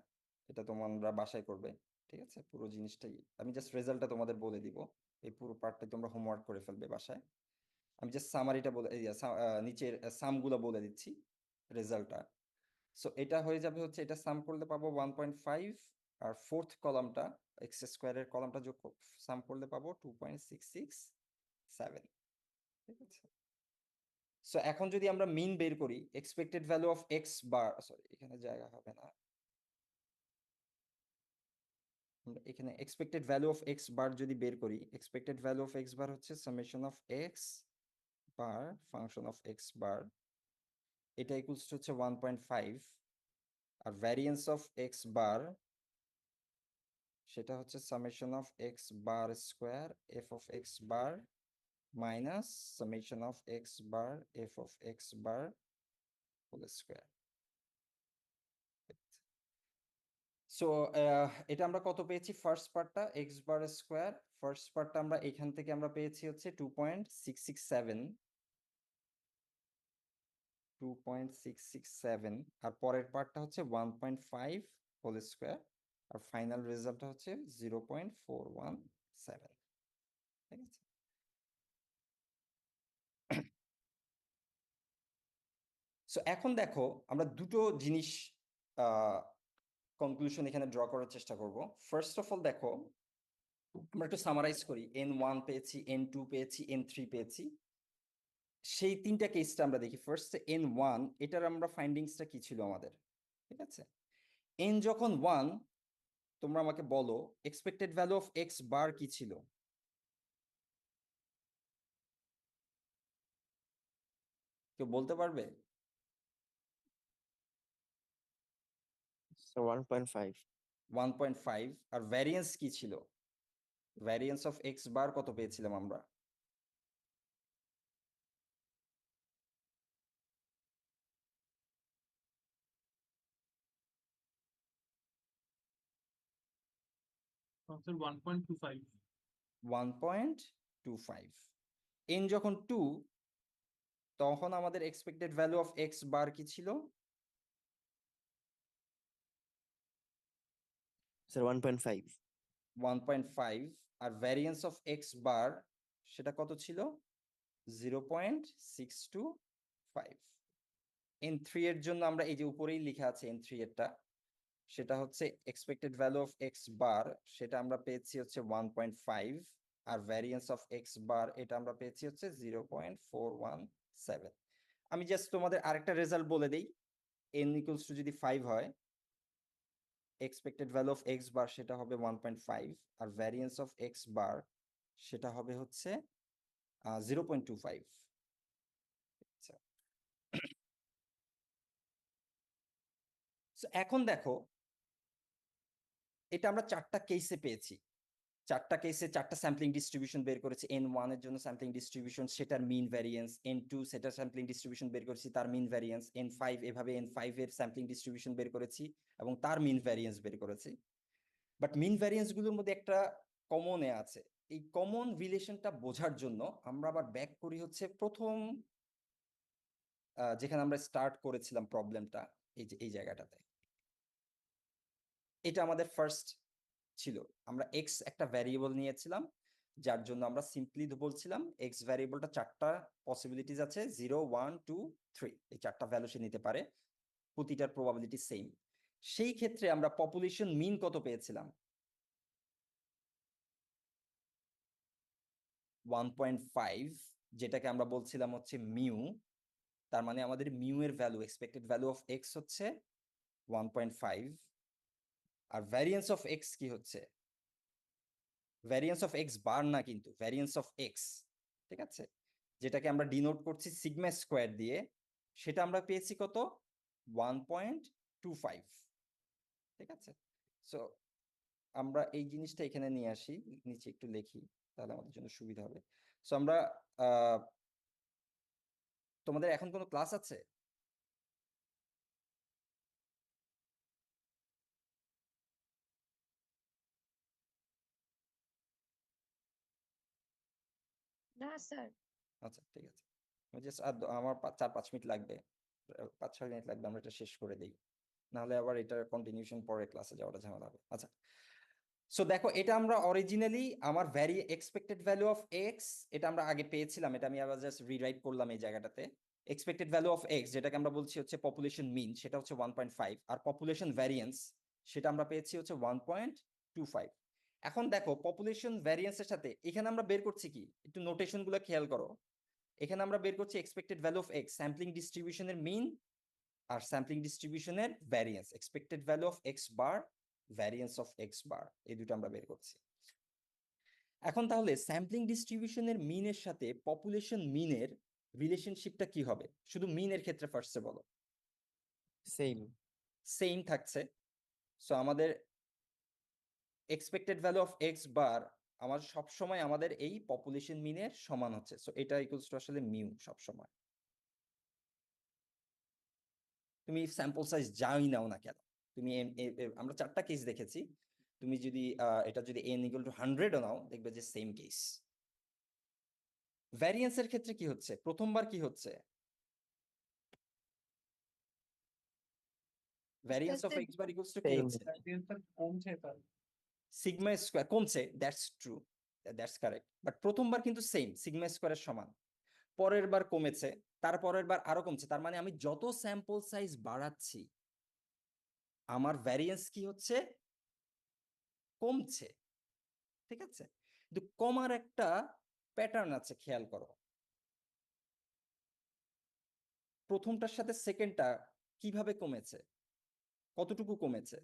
এটা তোমরা বাসায় করবে। ঠিক আছে? পুরো জিনিসটাই আমি জাস্ট রেজাল্টটা তোমাদের বলে দিব, এই পুরো পার্টটা তোমরা হোমওয়ার্ক করে ফেলবে বাসায়। আমি জাস্ট সামারিটা বলে নিচের সামগুলো বলে দিচ্ছি রেজাল্টটা। সো এটা হয়ে যাবে হচ্ছে, এটা সাম করলে পাবো 1.5, আর ফোর্থ কলামটা এক্স স্কোয়ারের কলামটা যোগ সাম করলে পাবো 2.667। ঠিক আছে? সো এখন যদি আমরা মিন বের করি, expected value of x bar, sorry এখানে জায়গা হবে না, আমরা এখানে expected value of x bar যদি বের করি, expected value of x bar হচ্ছে summation of x bar function of x bar, এটা ইকুয়ালস টু হচ্ছে 1.5, আর ভ্যারিয়েন্স অফ এক্স বার সেটা হচ্ছে summation of x bar square f of x bar minus summation of x bar F of x bar whole square. So এটা আমরা কত পেয়েছি, first পার্টটা এক্স বার স্কোয়ার, ফার্স্ট পার্টটা আমরা এখান থেকে আমরা পেয়েছি হচ্ছে 2.667, 2.667, আর পরের পার্টটা হচ্ছে 1.5 হোল স্কোয়ার, আর ফাইনাল রেজাল্টটা হচ্ছে 0.417। ঠিক আছে? সো এখন দেখো আমরা দুটো জিনিস কনক্লুশন এখানে ড্র করার চেষ্টা করব। ফার্স্ট অফ অল দেখো, আমরা একটু সামারাইজ করি, n1 পেয়েছি, n2 পেয়েছি, n3 পেয়েছি। সেই তিনটা কেসটা আমরা দেখি। ফার্স্ট n1, এটার আমরা ফাইন্ডিংসটা কি ছিল আমাদের। ঠিক আছে? n যখন 1, তোমরা আমাকে বলো expected value of x bar কি ছিল, কেউ বলতে পারবে? So 1.5. 1.5, আর ভ্যারিয়েন্স কি ছিল, ভ্যারিয়েন্স অফ এক্স বার কত পেয়েছিলাম আমরা? স্যার 1.25। 1.25। n যখন 2, তখন আমাদের expected value of x bar কি ছিল? স্যার 1.5। 1.5। আর ভ্যারিয়েন্স অফ এক্স বার সেটা কত ছিল? 0.625। N3 এর জন্য আমরা এই যে উপরেই লেখা আছে N3 এরটা, সেটা হচ্ছে expected value of x bar, সেটা আমরা পেয়েছি হচ্ছে 1.5। আর ভ্যারিয়েন্স অফ এক্স বার এটা আমরা পেয়েছি হচ্ছে 0.417। আমি জাস্ট তোমাদের আরেকটা রেজাল্ট বলে দেই। n ইকুয়ালস টু যদি 5 হয়, expected value of x bar সেটা হবে 1.5, আর ভ্যারিয়েন্স অফ এক্স বার সেটা হবে হচ্ছে 0.25। আচ্ছা, So, এখন দেখো, এটা আমরা চারটা কেসে পেয়েছি। চারটা কেসে চারটা স্যাম্পলিং ডিস্ট্রিবিউশন বের করেছি। N1 এর জন্য স্যাম্পলিং ডিস্ট্রিবিউশন, সেটার মিন ভ্যারিয়েন্স। N2 সেটার স্যাম্পলিং ডিস্ট্রিবিউশন বের করেছি, তার মিন ভ্যারিয়েন্স। N5 এভাবে N5 এর স্যাম্পলিং ডিস্ট্রিবিউশন বের করেছি এবং তার মিন ভ্যারিয়েন্স বের করেছি। বাট মিন ভ্যারিয়েন্স গুলোর মধ্যে একটা কমনে আছে। এই কমন রিলেশনটা বোঝার জন্য আমরা আবার ব্যাক করি হচ্ছে প্রথম যেখানে আমরা স্টার্ট করেছিলাম প্রবলেমটা, এই যে এই জায়গাটাতে। এটা আমাদের ফার্স্ট ছিল। আমরা এক্স একটা ভ্যারিয়েবল নিয়েছিলাম, যার জন্য আমরা সিম্পলি বলছিলাম এক্স ভ্যারিয়েবলটা চারটা পসিবিলিটিস আছে, 0, 1, 2, 3। এই চারটা ভ্যালু সে নিতে পারে, প্রতিটার প্রবাবিলিটি সেম। সেই ক্ষেত্রে আমরা পপুলেশন মিন কত পেয়েছিলাম? 1.5, যেটাকে আমরা বলছিলাম হচ্ছে মিউ। তার মানে আমাদের মিউ এর value, expected value of x হচ্ছে 1.5। আর ভ্যারিয়েন্স অফ এক্স কি হচ্ছে? ভ্যারিয়েন্স অফ এক্স বার না, কিন্তু ভ্যারিয়েন্স অফ এক্স, ঠিক আছে, যেটাকে আমরা ডিনোট করছি সিগমা স্কোয়ার দিয়ে, সেটা আমরা পেয়েছি কত? 1.25। ঠিক আছে, সো আমরা এই জিনিসটা এখানে নিয়ে আসি, নিচে একটু লিখি, তাহলে আমাদের জন্য সুবিধা হবে। সো আমরা তোমাদের এখন কোনো ক্লাস আছে? না স্যার। আচ্ছা, ঠিক আছে। জাস্ট আমার 4-5 মিনিট লাগবে, 5-6 মিনিট লাগবে, আমরা এটা শেষ করে দিই, নাহলে আবার এটা কন্টিনিউশন পরে ক্লাসে যাওয়াটা ঝামেলা হবে। আচ্ছা, সো দেখো, এটা আমরা অরিজিনালি আমার এক্সপেক্টেড ভ্যালু অফ এক্স, এটা আমরা আগে পেয়েছিলাম, এটা আমি আবার জাস্ট রিরাইট করলাম এই জায়গাটাতে। এক্সপেক্টেড ভ্যালু অফ এক্স, যেটাকে আমরা বলছি হচ্ছে পপুলেশন মিন, সেটা হচ্ছে 1.5। আর পপুলেশন ভ্যারিয়েন্স সেটা আমরা পেয়েছি হচ্ছে 1.25। এখন দেখো, পপুলেশন ভ্যারিয়েন্সের সাথে এখানে আমরা বের করছি কি, একটু নোটেশন গুলো খেয়াল করো। এখানে আমরা বের করছি expected value of x, sampling ডিস্ট্রিবিউশনের মিন আর স্যাম্পলিং ডিস্ট্রিবিউশনের variance, expected value of x bar, variance of x bar, এই দুটো আমরা বের করছি। এখন তাহলে স্যাম্পলিং ডিস্ট্রিবিউশনের মিনের সাথে পপুলেশন মিনের রিলেশনশিপটা কি হবে? শুধু মিনের ক্ষেত্রে ফার্স্টে বলো। সেম। সেম থাকছে। সো আমাদের expected value of x bar আমার সবসময় আমাদের এই পপুলেশন মিনের সমান হচ্ছে। সো এটা ইকুয়ালস টু আসলে মিউ সবসময়। তুমি স্যাম্পল সাইজ যাই নাও না কেন, তুমি আমরা চারটা কেস দেখেছি, তুমি যদি এটা যদি n ইকুয়াল টু 100ও নাও, দেখবে যে সেম কেস। ভ্যারিয়েন্সের ক্ষেত্রে কি হচ্ছে? প্রথমবার কি হচ্ছে? Variance of x bar equals to কি Same. হচ্ছে? ভ্যারিয়েন্সটা কমছে তার। সিগমা স্কয়ার কমছে, that's true, that's correct. But প্রথমবার কিন্তু সেম, সিগমা স্কয়ারের সমান। পরের বার কমেছে, তারপরের বার আরো কমছে। তার মানে আমি যত স্যাম্পল সাইজ বাড়াচ্ছি, আমার ভ্যারিয়েন্স কি হচ্ছে? কমছে। ঠিক আছে, কিন্তু কমার একটা প্যাটার্ন আছে, খেয়াল করো। প্রথমটার সাথে সেকেন্ডটা কিভাবে কমেছে? কতটুকু কমেছে?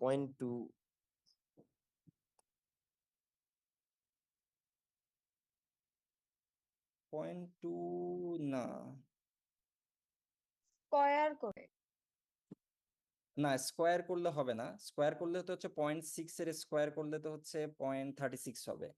0.2. 0.2 না, স্কয়ার করে। না স্কোয়ার করলে হবে না। স্কোয়ার করলে তো হচ্ছে 0.6 এর স্কোয়ার করলে তো হচ্ছে 0.36 হবে।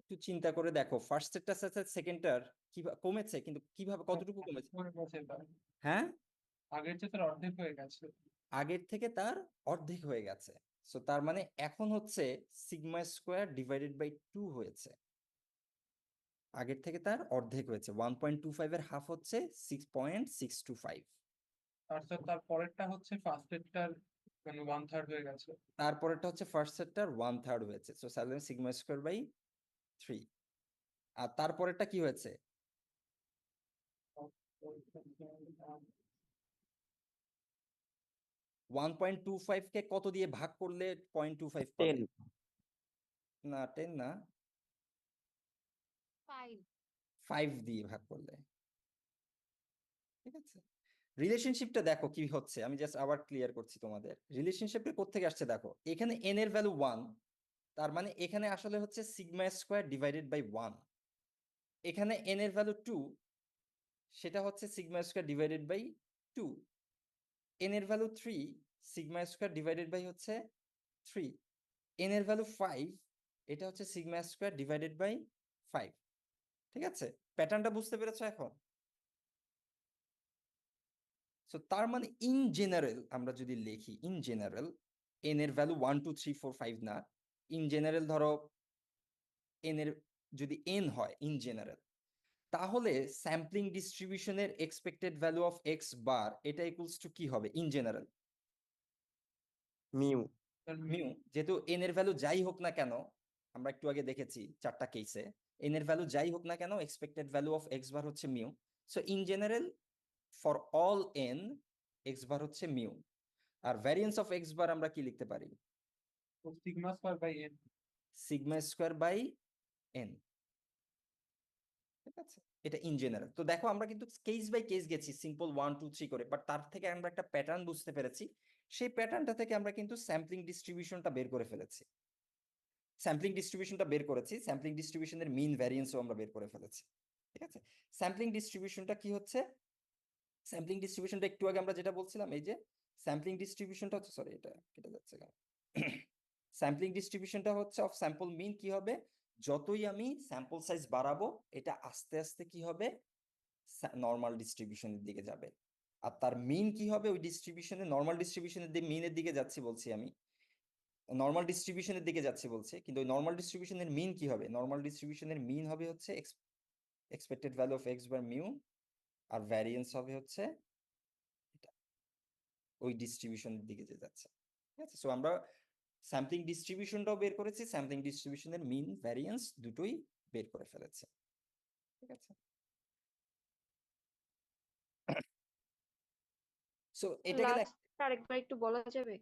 একটু চিন্তা করে দেখো, ফার্স্টেরটার সাথে সেকেন্ডটার কিভাবে কমেছে, কিন্তু কিভাবে, কতটুকু কমেছে? মনে পড়ছে তার, হ্যাঁ, আগের চেয়ে তার অর্ধেক হয়ে গেছে। আগের থেকে তার অর্ধেক হয়ে গেছে। সো তার মানে এখন হচ্ছে সিগমা স্কোয়ার ডিভাইডেড বাই 2 হয়েছে, আগের থেকে তার অর্ধেক হয়েছে। 1.25 এর হাফ হচ্ছে 6.625। আর স্যার তার পরেরটা হচ্ছে ফার্স্ট এরটার মানে 1/3 হয়ে গেছে। তারপরেরটা হচ্ছে ফার্স্ট সেটটার 1/3 হয়েছে, so silence sigma square by 3। আর তারপরেরটা কি হয়েছে? 1.25 কে কত দিয়ে ভাগ করলে 0.25 পাবে? 10 না 10 না, 5 5 দিয়ে ভাগ করলে। ঠিক আছে, রিলেশনশিপটা দেখো কি হচ্ছে, আমি জাস্ট আবার ক্লিয়ার করছি তোমাদের। রিলেশনশিপটা কোত্থেকে আসছে দেখো, এখানে n এর ভ্যালু 1, তার মানে এখানে আসলে হচ্ছে সিগমা স্কোয়ার ডিভাইডেড বাই 1। এখানে n এর ভ্যালু 2, সেটা হচ্ছে sigma square divided by 2। n এর value 3, sigma square divided by হচ্ছে 3। n এর ভ্যালু 5, এটা হচ্ছে সিগমা স্কোয়ার ডিভাইডেড বাই 5। ঠিক আছে, প্যাটার্নটা বুঝতে পেরেছো এখন? সো তার মানে ইন জেনারেল আমরা যদি লিখি, ইন জেনারেল n এর ভ্যালু 1 2 3 4 5 না, ইন জেনারেল ধরো n এর যদি n হয় ইন জেনারেল, তাহলে স্যাম্পলিং ডিস্ট্রিবিউশনের expected value of x bar এটা ইকুয়ালস টু কি হবে in general? Mu. Sir mu. যেহেতু n এর ভ্যালু যাই হোক না কেন, আমরা একটু আগে দেখেছি চারটা কেসে, n এর ভ্যালু যাই হোক না কেন expected value of x bar হচ্ছে mu. So in general for all n x bar হচ্ছে মিউ। আর ভ্যারিয়েন্স অফ এক্স বার আমরা কি লিখতে পারি? Sigma square by n. Sigma square by n. ঠিক আছে, এটা ইন জেনারেল। তো দেখো আমরা কিন্তু কেস বাই কেস গেছি সিম্পল 1 2 3 করে, বাট তার থেকে আমরা একটা প্যাটার্ন বুঝতে পেরেছি। সেই প্যাটার্নটা থেকে আমরা কিন্তু স্যাম্পলিং ডিস্ট্রিবিউশনটা বের করে ফেলেছি। স্যাম্পলিং ডিস্ট্রিবিউশনটা বের করেছি, স্যাম্পলিং ডিস্ট্রিবিউশনের মিন ভ্যারিয়েন্সও আমরা বের করে ফেলেছি। ঠিক আছে, স্যাম্পলিং ডিস্ট্রিবিউশনটা কি হচ্ছে? স্যাম্পলিং ডিস্ট্রিবিউশনটা একটু আগে আমরা যেটা বলছিলাম, এই যে স্যাম্পলিং ডিস্ট্রিবিউশনটা হচ্ছে, সরি এটা কেটে যাচ্ছে কেন, স্যাম্পলিং ডিস্ট্রিবিউশনটা হচ্ছে অফ স্যাম্পল মিন কি হবে, যতই আমি স্যাম্পল সাইজ বাড়াবো এটা আস্তে আস্তে কি হবে, নর্মাল ডিস্ট্রিবিউশনের দিকে যাবে। আর তার মিন কি হবে ওই ডিস্ট্রিবিউশনে, নর্মাল ডিস্ট্রিবিউশনের দিকে মিনের দিকে যাচ্ছি বলছি আমি, নর্মাল ডিস্ট্রিবিউশনের দিকে যাচ্ছি বলছি, কিন্তু ওই নর্মাল ডিস্ট্রিবিউশনের মিন কি হবে? নর্মাল ডিস্ট্রিবিউশনের মিন হবে হচ্ছে expected value of x bar mu, আর ভ্যারিয়েন্স হবে হচ্ছে এটা, ওই ডিস্ট্রিবিউশনের দিকে যে যাচ্ছে। ঠিক আছে, সো আমরা স্যাম্পলিং ডিস্ট্রিবিউশনটাও বের করেছি, স্যাম্পলিং ডিস্ট্রিবিউশনের মিন ভ্যারিয়েন্স দুটোই বের করে ফেলেছে। ঠিক আছে, সো এটা গেলে, লাস্ট আরেকবার একটু বলা যাবে?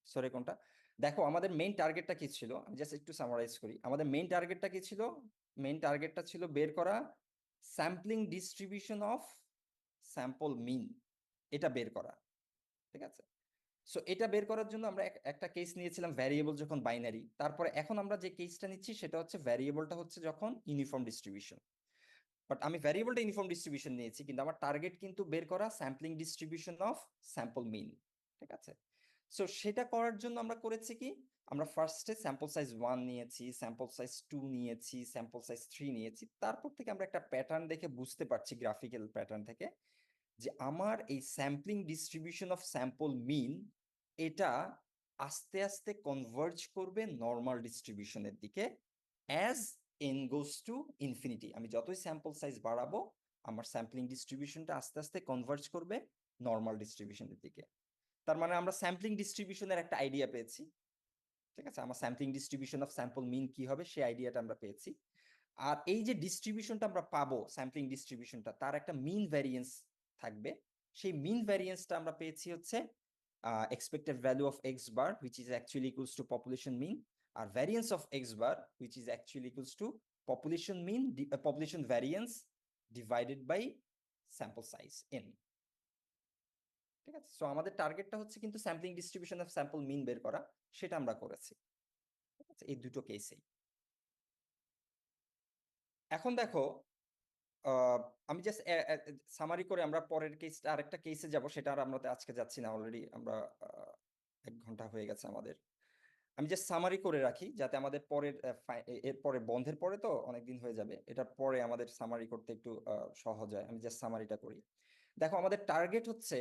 সরি কোনটা? দেখো আমাদের মেইন টার্গেটটা কি ছিল, আমি জাস্ট একটু সামারাইজ করি। আমাদের মেইন টার্গেটটা কি ছিল? মেইন টার্গেটটা ছিল বের করা sampling distribution of sample mean, এটা বের করা। ঠিক আছে, সো এটা বের করার জন্য আমরা একটা কেস নিয়েছিলাম ভ্যারিয়েবল যখন বাইনারি, তারপরে এখন আমরা যে কেসটা নিচ্ছি সেটা হচ্ছে ভ্যারিয়েবলটা হচ্ছে যখন ইউনিফর্ম ডিস্ট্রিবিউশন। বাট আমি ভ্যারিয়েবলটা ইউনিফর্ম ডিস্ট্রিবিউশন নিয়েছি, কিন্তু আমার টার্গেট কিন্তু বের করা স্যাম্পলিং ডিস্ট্রিবিউশন অফ স্যাম্পল মিন। ঠিক আছে, সো সেটা করার জন্য আমরা করেছি কি, আমরা ফার্স্টে স্যাম্পল সাইজ 1 নিয়েছি, স্যাম্পল সাইজ 2 নিয়েছি, স্যাম্পল সাইজ 3 নিয়েছি। তারপর থেকে আমরা একটা প্যাটার্ন দেখে বুঝতে পারছি, গ্রাফিক্যাল প্যাটার্ন থেকে, যে আমার এই sampling distribution of sample mean এটা আস্তে আস্তে কনভার্জ করবে নর্মাল ডিস্ট্রিবিউশনের দিকে as n goes to infinity. আমি যতই স্যাম্পল সাইজ বাড়াবো আমার স্যাম্পলিং ডিস্ট্রিবিউশনটা আস্তে আস্তে কনভার্জ করবে নর্মাল ডিস্ট্রিবিউশনের দিকে। তার মানে আমরা স্যাম্পলিং ডিস্ট্রিবিউশনের একটা আইডিয়া পেয়েছি। ঠিক আছে, আমার স্যাম্পলিং ডিস্ট্রিবিউশন অফ স্যাম্পল মিন কি হবে সেই আইডিয়াটা আমরা পেয়েছি। আর এই যে ডিস্ট্রিবিউশনটা আমরা পাবো, স্যাম্পলিং ডিস্ট্রিবিউশনটা, তার একটা মিন ভ্যারিয়েন্স থাকবে। সেই মিন ভ্যারিয়েন্সটা আমরা পেয়েছি হচ্ছে expected value of x bar which is actually equals to population mean, আর variance of x bar which is actually equals to population mean, population variance divided by sample size n. ঠিক আছে, so আমাদের টার্গেটটা হচ্ছে কিন্তু sampling distribution of sample mean বের করা, সেটা আমরা করেছি। ঠিক আছে, এই দুটো কেসেই। এখন দেখো, আমি জাস্ট সামারি করে আমরা পরের কেসটা, আরেকটা কেসে যাব, সেটা আর আমরা আজকে যাচ্ছি না, অলরেডি আমরা 1 ঘন্টা হয়ে গেছে আমাদের। আমি জাস্ট সামারি করে রাখি যাতে আমাদের পরের এর পরে বন্ধের পরে তো অনেকদিন হয়ে যাবে, এটার পরে আমাদের সামারি করতে একটু সহজ হয়। আমি জাস্ট সামারিটা করি। দেখো আমাদের টার্গেট হচ্ছে,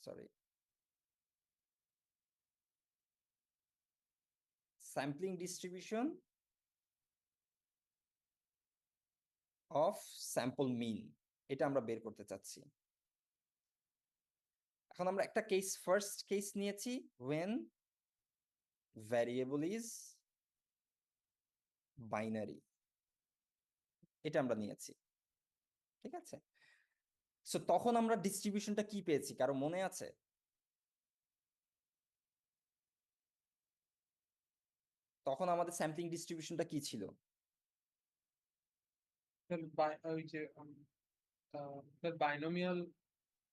sorry, sampling distribution of sample mean, এটা আমরা বের করতে চাচ্ছি। এখন আমরা একটা ফার্স্ট কেস নিয়েছি, when variable is binary, এটা আমরা নিয়েছি, ঠিক আছে। সো তখন আমরা ডিস্ট্রিবিউশনটা কি পেয়েছি, কারো মনে আছে? তখন আমাদের স্যাম্পলিং ডিস্ট্রিবিউশনটা কি ছিল? ওই যে বাইনোমিয়াল।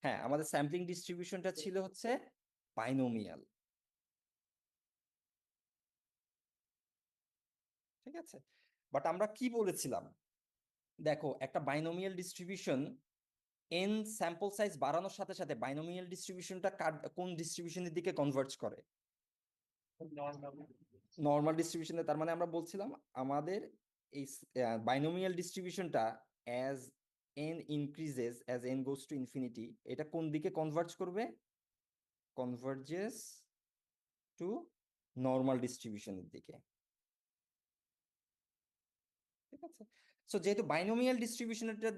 হ্যাঁ, আমাদের স্যাম্পলিং ডিস্ট্রিবিউশনটা ছিল হচ্ছে বাইনোমিয়াল, ঠিক আছে। বাট আমরা কি বলেছিলাম, দেখো একটা binomial distribution N sample size বাড়ানোর সাথে সাথে বাইনোমিয়াল ডিস্ট্রিবিউশনটা কোন ডিস্ট্রিবিউশনের দিকে কনভার্জ করে? নর্মাল। নর্মাল ডিস্ট্রিবিউশনে। তার মানে আমরা বলছিলাম আমাদের এই বাইনোমিয়াল ডিস্ট্রিবিউশনটা as n increases, as n goes to infinity, এটা কোন দিকে কনভার্জ করবে? কনভার্জেস টু নর্মাল ডিস্ট্রিবিউশনের দিকে, ঠিক আছে। সো যেহেতু বাইনোমিয়াল ডিস্ট্রিবিউশনটা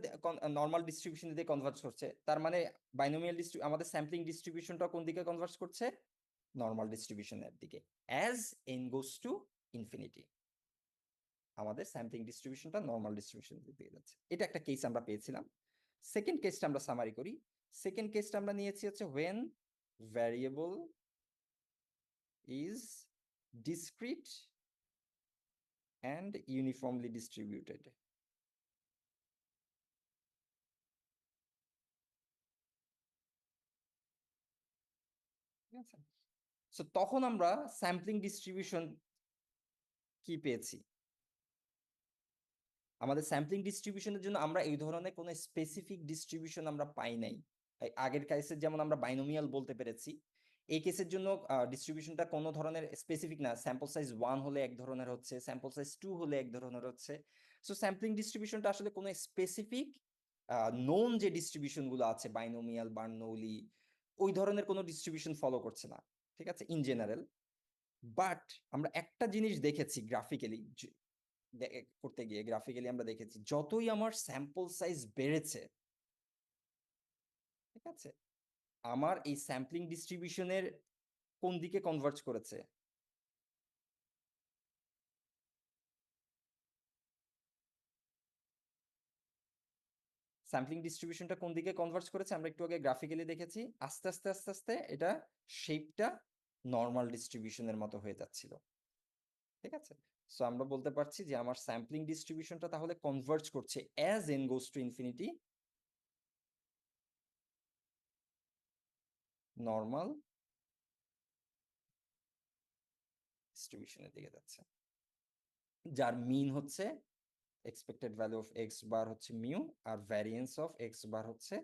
নর্মাল ডিস্ট্রিবিউশনের দিকে কনভার্জ করছে, তার মানে বাইনোমিয়াল আমাদের স্যাম্পলিং ডিস্ট্রিবিউশনটা কোন দিকে কনভার্জ করছে? নর্মাল ডিস্ট্রিবিউশনের দিকে, as n goes to infinity. আমাদের স্যাম্পলিং ডিস্ট্রিবিউশনটা নর্মাল ডিস্ট্রিবিউশনের দিকে যাচ্ছে। এটা একটা কেস আমরা পেয়েছিলাম। সেকেন্ড কেসটা আমরা সামারি করি। সেকেন্ড কেসটা আমরা নিয়েছি হচ্ছে when variable is discrete and uniformly distributed. ঠিক আছে। সো তখন আমরা স্যাম্পলিং ডিস্ট্রিবিউশন কি পেয়েছি? আমাদের স্যাম্পলিং ডিস্ট্রিবিউশনের জন্য আমরা এই ধরনের কোনো স্পেসিফিক ডিস্ট্রিবিউশন আমরা পাই নাই। আগের কেসের যেমন আমরা বাইনোমিয়াল বলতে পেরেছি, এই কেসের জন্য ডিস্ট্রিবিউশনটা কোনো ধরনের স্পেসিফিক না। স্যাম্পল সাইজ 1 হলে এক ধরনের হচ্ছে, স্যাম্পল সাইজ 2 হলে এক ধরনের হচ্ছে। সো স্যাম্পলিং ডিস্ট্রিবিউশনটা আসলে কোনো স্পেসিফিক নোন যে ডিস্ট্রিবিউশন গুলো আছে, বাইনোমিয়াল, বার্নৌলি, ওই ধরনের কোনো ডিস্ট্রিবিউশন ফলো করছে না, ঠিক আছে, ইন জেনারেল। বাট আমরা একটা জিনিস দেখেছি গ্রাফিক্যালি করতে গিয়ে, গ্রাফিক্যালি আমরা দেখেছি যতই আমার স্যাম্পল সাইজ বেড়েছে, ঠিক আছে, আমার এই স্যাম্পলিং ডিস্ট্রিবিউশনের কোন দিকে কনভার্জ করেছে? স্যাম্পলিং ডিস্ট্রিবিউশনটা কোন দিকে কনভার্জ করেছে আমরা একটু আগে গ্রাফিক্যালি দেখেছি। আস্তে আস্তে আস্তে আস্তে এটা শেপটা নর্মাল ডিস্ট্রিবিউশনের মতো হয়ে যাচ্ছিল, ঠিক আছে। সো আমরা বলতে পারছি যে আমার স্যাম্পলিং ডিস্ট্রিবিউশনটা তাহলে কনভার্জ করছে as n goes to infinity normal ডিস্ট্রিবিউশনের দিকে যাচ্ছে, যার মিন হচ্ছে expected value of x bar হচ্ছে মিউ, আর ভ্যারিয়েন্স অফ এক্স বার হচ্ছে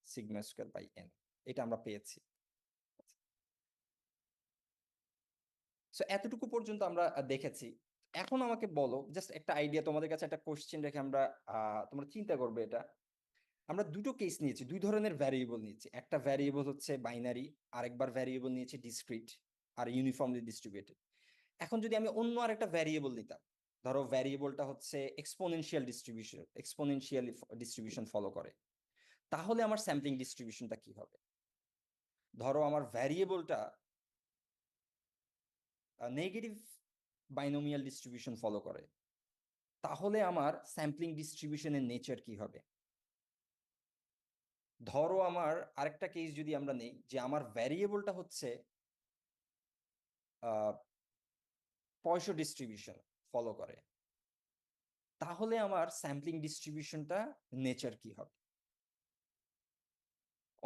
সিগমা স্কয়ার বাই এন। এটা আমরা পেয়েছি। সো এতটুকু পর্যন্ত আমরা দেখেছি। এখন আমাকে বলো, জাস্ট একটা আইডিয়া, তোমাদের কাছে একটা কোশ্চেন রেখে আমরা তোমরা চিন্তা করবে এটা। আমরা দুটো কেস নিয়েছি, দুই ধরনের ভ্যারিয়েবল নিয়েছি। একটা ভ্যারিয়েবল হচ্ছে বাইনারি, আরেকবার ভ্যারিয়েবল নিয়েছি ডিসক্রিট আর ইউনিফর্মলি ডিস্ট্রিবিউটেড। এখন যদি আমি অন্য আরেকটা ভ্যারিয়েবল নিতাম, ধরো ভ্যারিয়েবলটা হচ্ছে এক্সপোনেনশিয়াল ডিস্ট্রিবিউশন ফলো করে, তাহলে আমার স্যাম্পলিং ডিস্ট্রিবিউশনটা কি হবে? ধরো আমার ভ্যারিয়েবলটা নেগেটিভ বাইনোমিয়াল ডিস্ট্রিবিউশন ফলো করে, তাহলে আমার স্যাম্পলিং ডিস্ট্রিবিউশনের নেচার কি হবে? ধরো আমার আরেকটা কেস যদি আমরা নেই, যে আমার ভ্যারিয়েবলটা হচ্ছে পয়সা ডিস্ট্রিবিউশন ফলো করে, তাহলে আমার স্যাম্পলিং ডিস্ট্রিবিউশনটা নেচার কি হবে?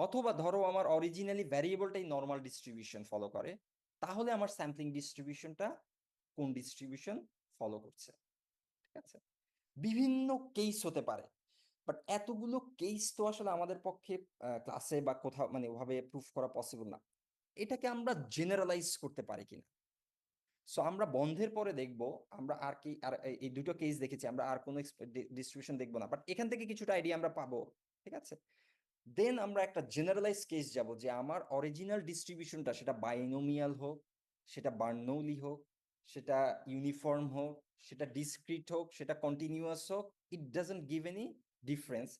অথবা ধরো আমার অরিজিনালি ভ্যারিয়েবলটাই নর্মাল ডিস্ট্রিবিউশন ফলো করে, তাহলে আমার স্যাম্পলিং ডিস্ট্রিবিউশনটা কোন ডিস্ট্রিবিউশন ফলো করছে, ঠিক আছে। বিভিন্ন কেস হতে পারে, বাট এতগুলো কেস তো আসলে আমাদের পক্ষে ক্লাসে বা কোথাও মানে ওভাবে প্রুফ করা পসিবল না। এটাকে আমরা জেনারেলাইজ করতে পারি কিনা। সো আমরা বন্ধের পরে দেখব আমরা আর কি, আর এই দুটো কেস দেখেছি, আমরা আর কোনো ডিস্ট্রিবিউশন দেখবো না, বাট এখান থেকে কিছুটা আইডিয়া আমরা পাবো, ঠিক আছে। দেন আমরা একটা জেনারেলাইজ কেস যাব, যে আমার অরিজিনাল ডিস্ট্রিবিউশনটা, সেটা বাইনোমিয়াল হোক, সেটা বার্নৌলি হোক, সেটা ইউনিফর্ম হোক, সেটা ডিসক্রিট হোক, সেটা কন্টিনিউয়াস হোক, it doesn't give any difference.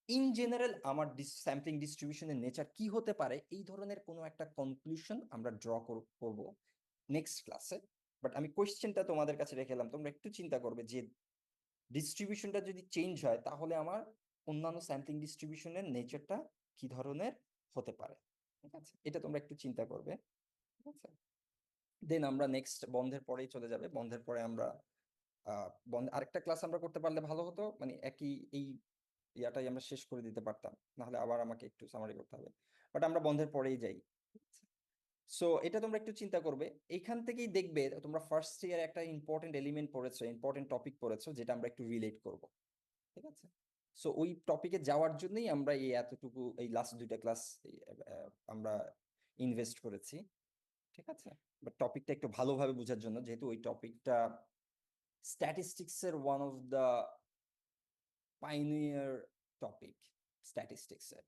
In general আমার স্যাম্পলিং ডিস্ট্রিবিউশনের নেচার কি হতে পারে, এই ধরনের কোনো একটা কনক্লুশন আমরা ড্র করব নেক্সট ক্লাসে। বাট আমি কোয়েশ্চেনটা তোমাদের কাছে রেখে এলাম, তোমরা একটু চিন্তা করবে যে ডিস্ট্রিবিউশনটা যদি চেঞ্জ হয় তাহলে আমার অন্যান্য স্যাম্পলিং ডিস্ট্রিবিউশনের নেচারটা কি ধরনের হতে পারে। ঠিক আছে, এটা তোমরা একটু চিন্তা করবে। ঠিক আছে, দেন আমরা নেক্সট বন্ধের পরেই চলে যাবে। বন্ধের পরে আমরা বন্ধ আরেকটা ক্লাস আমরা করতে পারলে ভালো হতো, মানে একই এই ইয়াটাই আমরা শেষ করে দিতে পারতাম, নাহলে আবার আমাকে একটু সামারি করতে হবে। বাট আমরা বন্ধের পরেই যাই। সো এটা তোমরা একটু চিন্তা করবে। এইখান থেকেই দেখবে তোমরা ফার্স্ট ইয়ার একটা ইম্পর্টেন্ট এলিমেন্ট পড়েছো, ইম্পর্টেন্ট টপিক পড়েছো, যেটা আমরা একটু রিলেট করব। ঠিক আছে, সো ওই টপিকে যাওয়ার জন্যই আমরা এই এতটুকু এই লাস্ট দুইটা ক্লাস আমরা ইনভেস্ট করেছি। ঠিক আছে, বাট টপিকটা একটু ভালোভাবে বোঝার জন্য, যেহেতু ওই টপিকটা স্ট্যাটিস্টিক্স এর one of the pioneer topic statistics এর।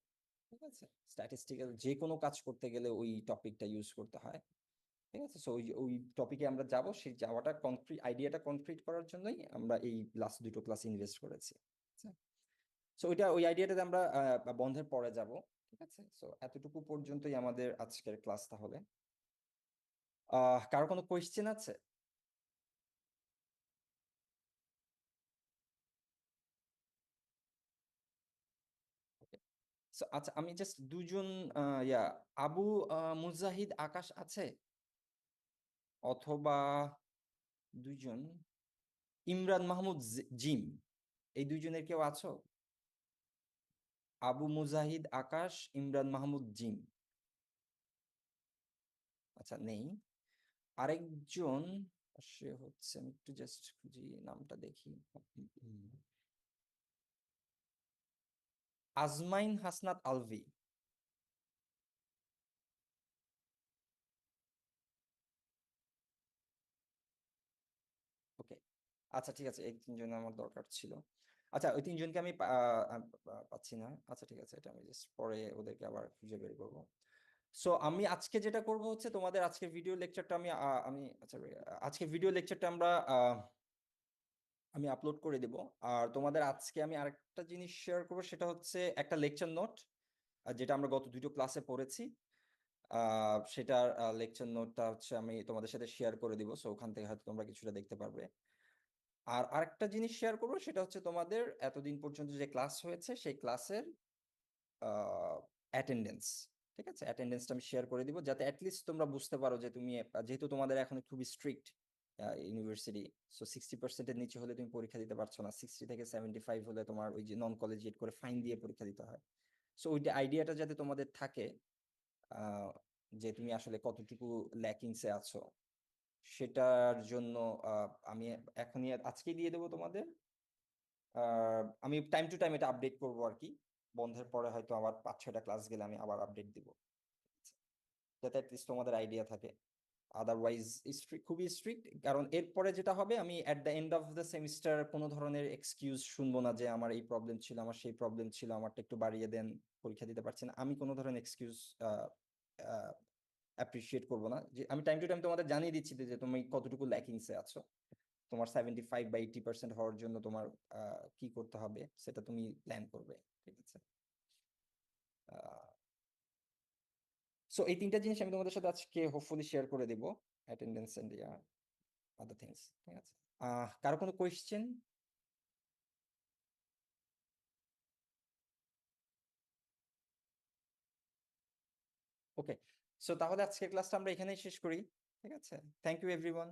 ঠিক আছে, স্ট্যাটিস্টিক্যাল যে কোনো কাজ করতে গেলে ওই টপিকটা ইউজ করতে হয়। ঠিক আছে, সো ওই টপিকে আমরা যাব, সেই যাওয়াটা আইডিয়াটা কনক্রিট করার জন্যই আমরা এই লাস্ট দুটো ক্লাস ইনভেস্ট করেছি। সো ওই আইডিয়াটাতে আমরা বন্ধের পরে যাব। ঠিক আছে, সো এতটুকু পর্যন্তই আমাদের আজকের ক্লাস। তাহলে কারো কোনো কোয়েশ্চেন আছে? So, আচ্ছা, আমি জাস্ট দুজন আবু মুজাহিদ আকাশ আছে, অথবা দুইজন ইমরান মাহমুদ জিম, এই দুইজনের কেউ আছো? আবু মুজাহিদ আকাশ, ইমরান মাহমুদ জিম। আচ্ছা, নেই। আরেকজন সে হচ্ছে, আমি একটু জাস্ট খুঁজি, নামটা দেখি। আজমাইন হাসনাত আলভি। ওকে, আচ্ছা ঠিক আছে, এই তিনজন আমার দরকার ছিল। আচ্ছা, ওই তিনজনকে আমি পাচ্ছি না। আচ্ছা ঠিক আছে, এটা আমি জাস্ট পরে ওদেরকে আবার খুঁজে বের করবো। সো আমি আজকে যেটা করব হচ্ছে, তোমাদের আজকে ভিডিও লেকচারটা আচ্ছা, আজকে ভিডিও লেকচারটা আমি আপলোড করে দেব। আর তোমাদের আজকে আমি আরেকটা জিনিস শেয়ার করবো, সেটা হচ্ছে একটা লেকচার নোট, যেটা আমরা গত দুটো ক্লাসে পড়েছি। সেটার লেকচার নোটটা হচ্ছে আমি তোমাদের সাথে শেয়ার করে দিব, সো ওখান থেকে হয়তো তোমরা কিছুটা দেখতে পারবে। আর আরেকটা জিনিস শেয়ার করবো, সেটা হচ্ছে তোমাদের এতদিন পর্যন্ত যে ক্লাস হয়েছে সেই ক্লাসের অ্যাটেন্ডেন্স। ঠিক আছে, অ্যাটেন্ডেন্সটা আমি শেয়ার করে দিব, যাতে অ্যাটলিস্ট তোমরা বুঝতে পারো যে তুমি, যেহেতু তোমাদের এখন খুবই স্ট্রিক্ট ইউনিভার্সিটি, সো 60%-এর নিচে হলে তুমি পরীক্ষা দিতে পারছো না, 60 থেকে 75 হলে তোমার ওই যে নন কলেজিয়েট করে ফাইন দিয়ে পরীক্ষা দিতে হয়। সো ওইটা আইডিয়াটা যাতে তোমাদের থাকে, যে তুমি আসলে কতটুকু ল্যাকিংসে আছো, সেটার জন্য আমি এখনই আজকেই দিয়ে দেবো তোমাদের। আমি টাইম টু টাইম এটা আপডেট করবো আর কি। বন্ধের পরে হয়তো আবার 5-6টা ক্লাস গেলে আমি আবার আপডেট দিব, যাতে অ্যাটলিস্ট তোমাদের আইডিয়া থাকে। আদারওয়াইজ খুবই স্ট্রিক্ট, কারণ এরপরে যেটা হবে, আমি at the end of the semester কোনো ধরনের এক্সকিউজ শুনবো না, যে আমার এই প্রবলেম ছিল, আমার সেই প্রবলেম ছিল, আমারটা একটু বাড়িয়ে দেন, পরীক্ষা দিতে পারছি না। আমি কোনো ধরনের এক্সকিউজ অ্যাপ্রিসিয়েট করবো না। যে আমি টাইম টু টাইম তোমাদের জানিয়ে দিচ্ছি যে তুমি কতটুকু ল্যাকিংসে আছো। তোমার 75 বা 80% হওয়ার জন্য তোমার কি করতে হবে সেটা তুমি প্ল্যান করবে। ঠিক আছে, সো এই তিনটা জিনিস আমি তোমাদের সাথে আজকে হোপফুলি শেয়ার করে দিব, অ্যাটেন্ডেন্স এন্ড আদার থিংস। ঠিক আছে, কারো কোনো কোয়েশ্চেন? ওকে, সো তাহলে আজকের ক্লাসটা আমরা এখানেই শেষ করি। ঠিক আছে, থ্যাংক ইউ এভরিওয়ান।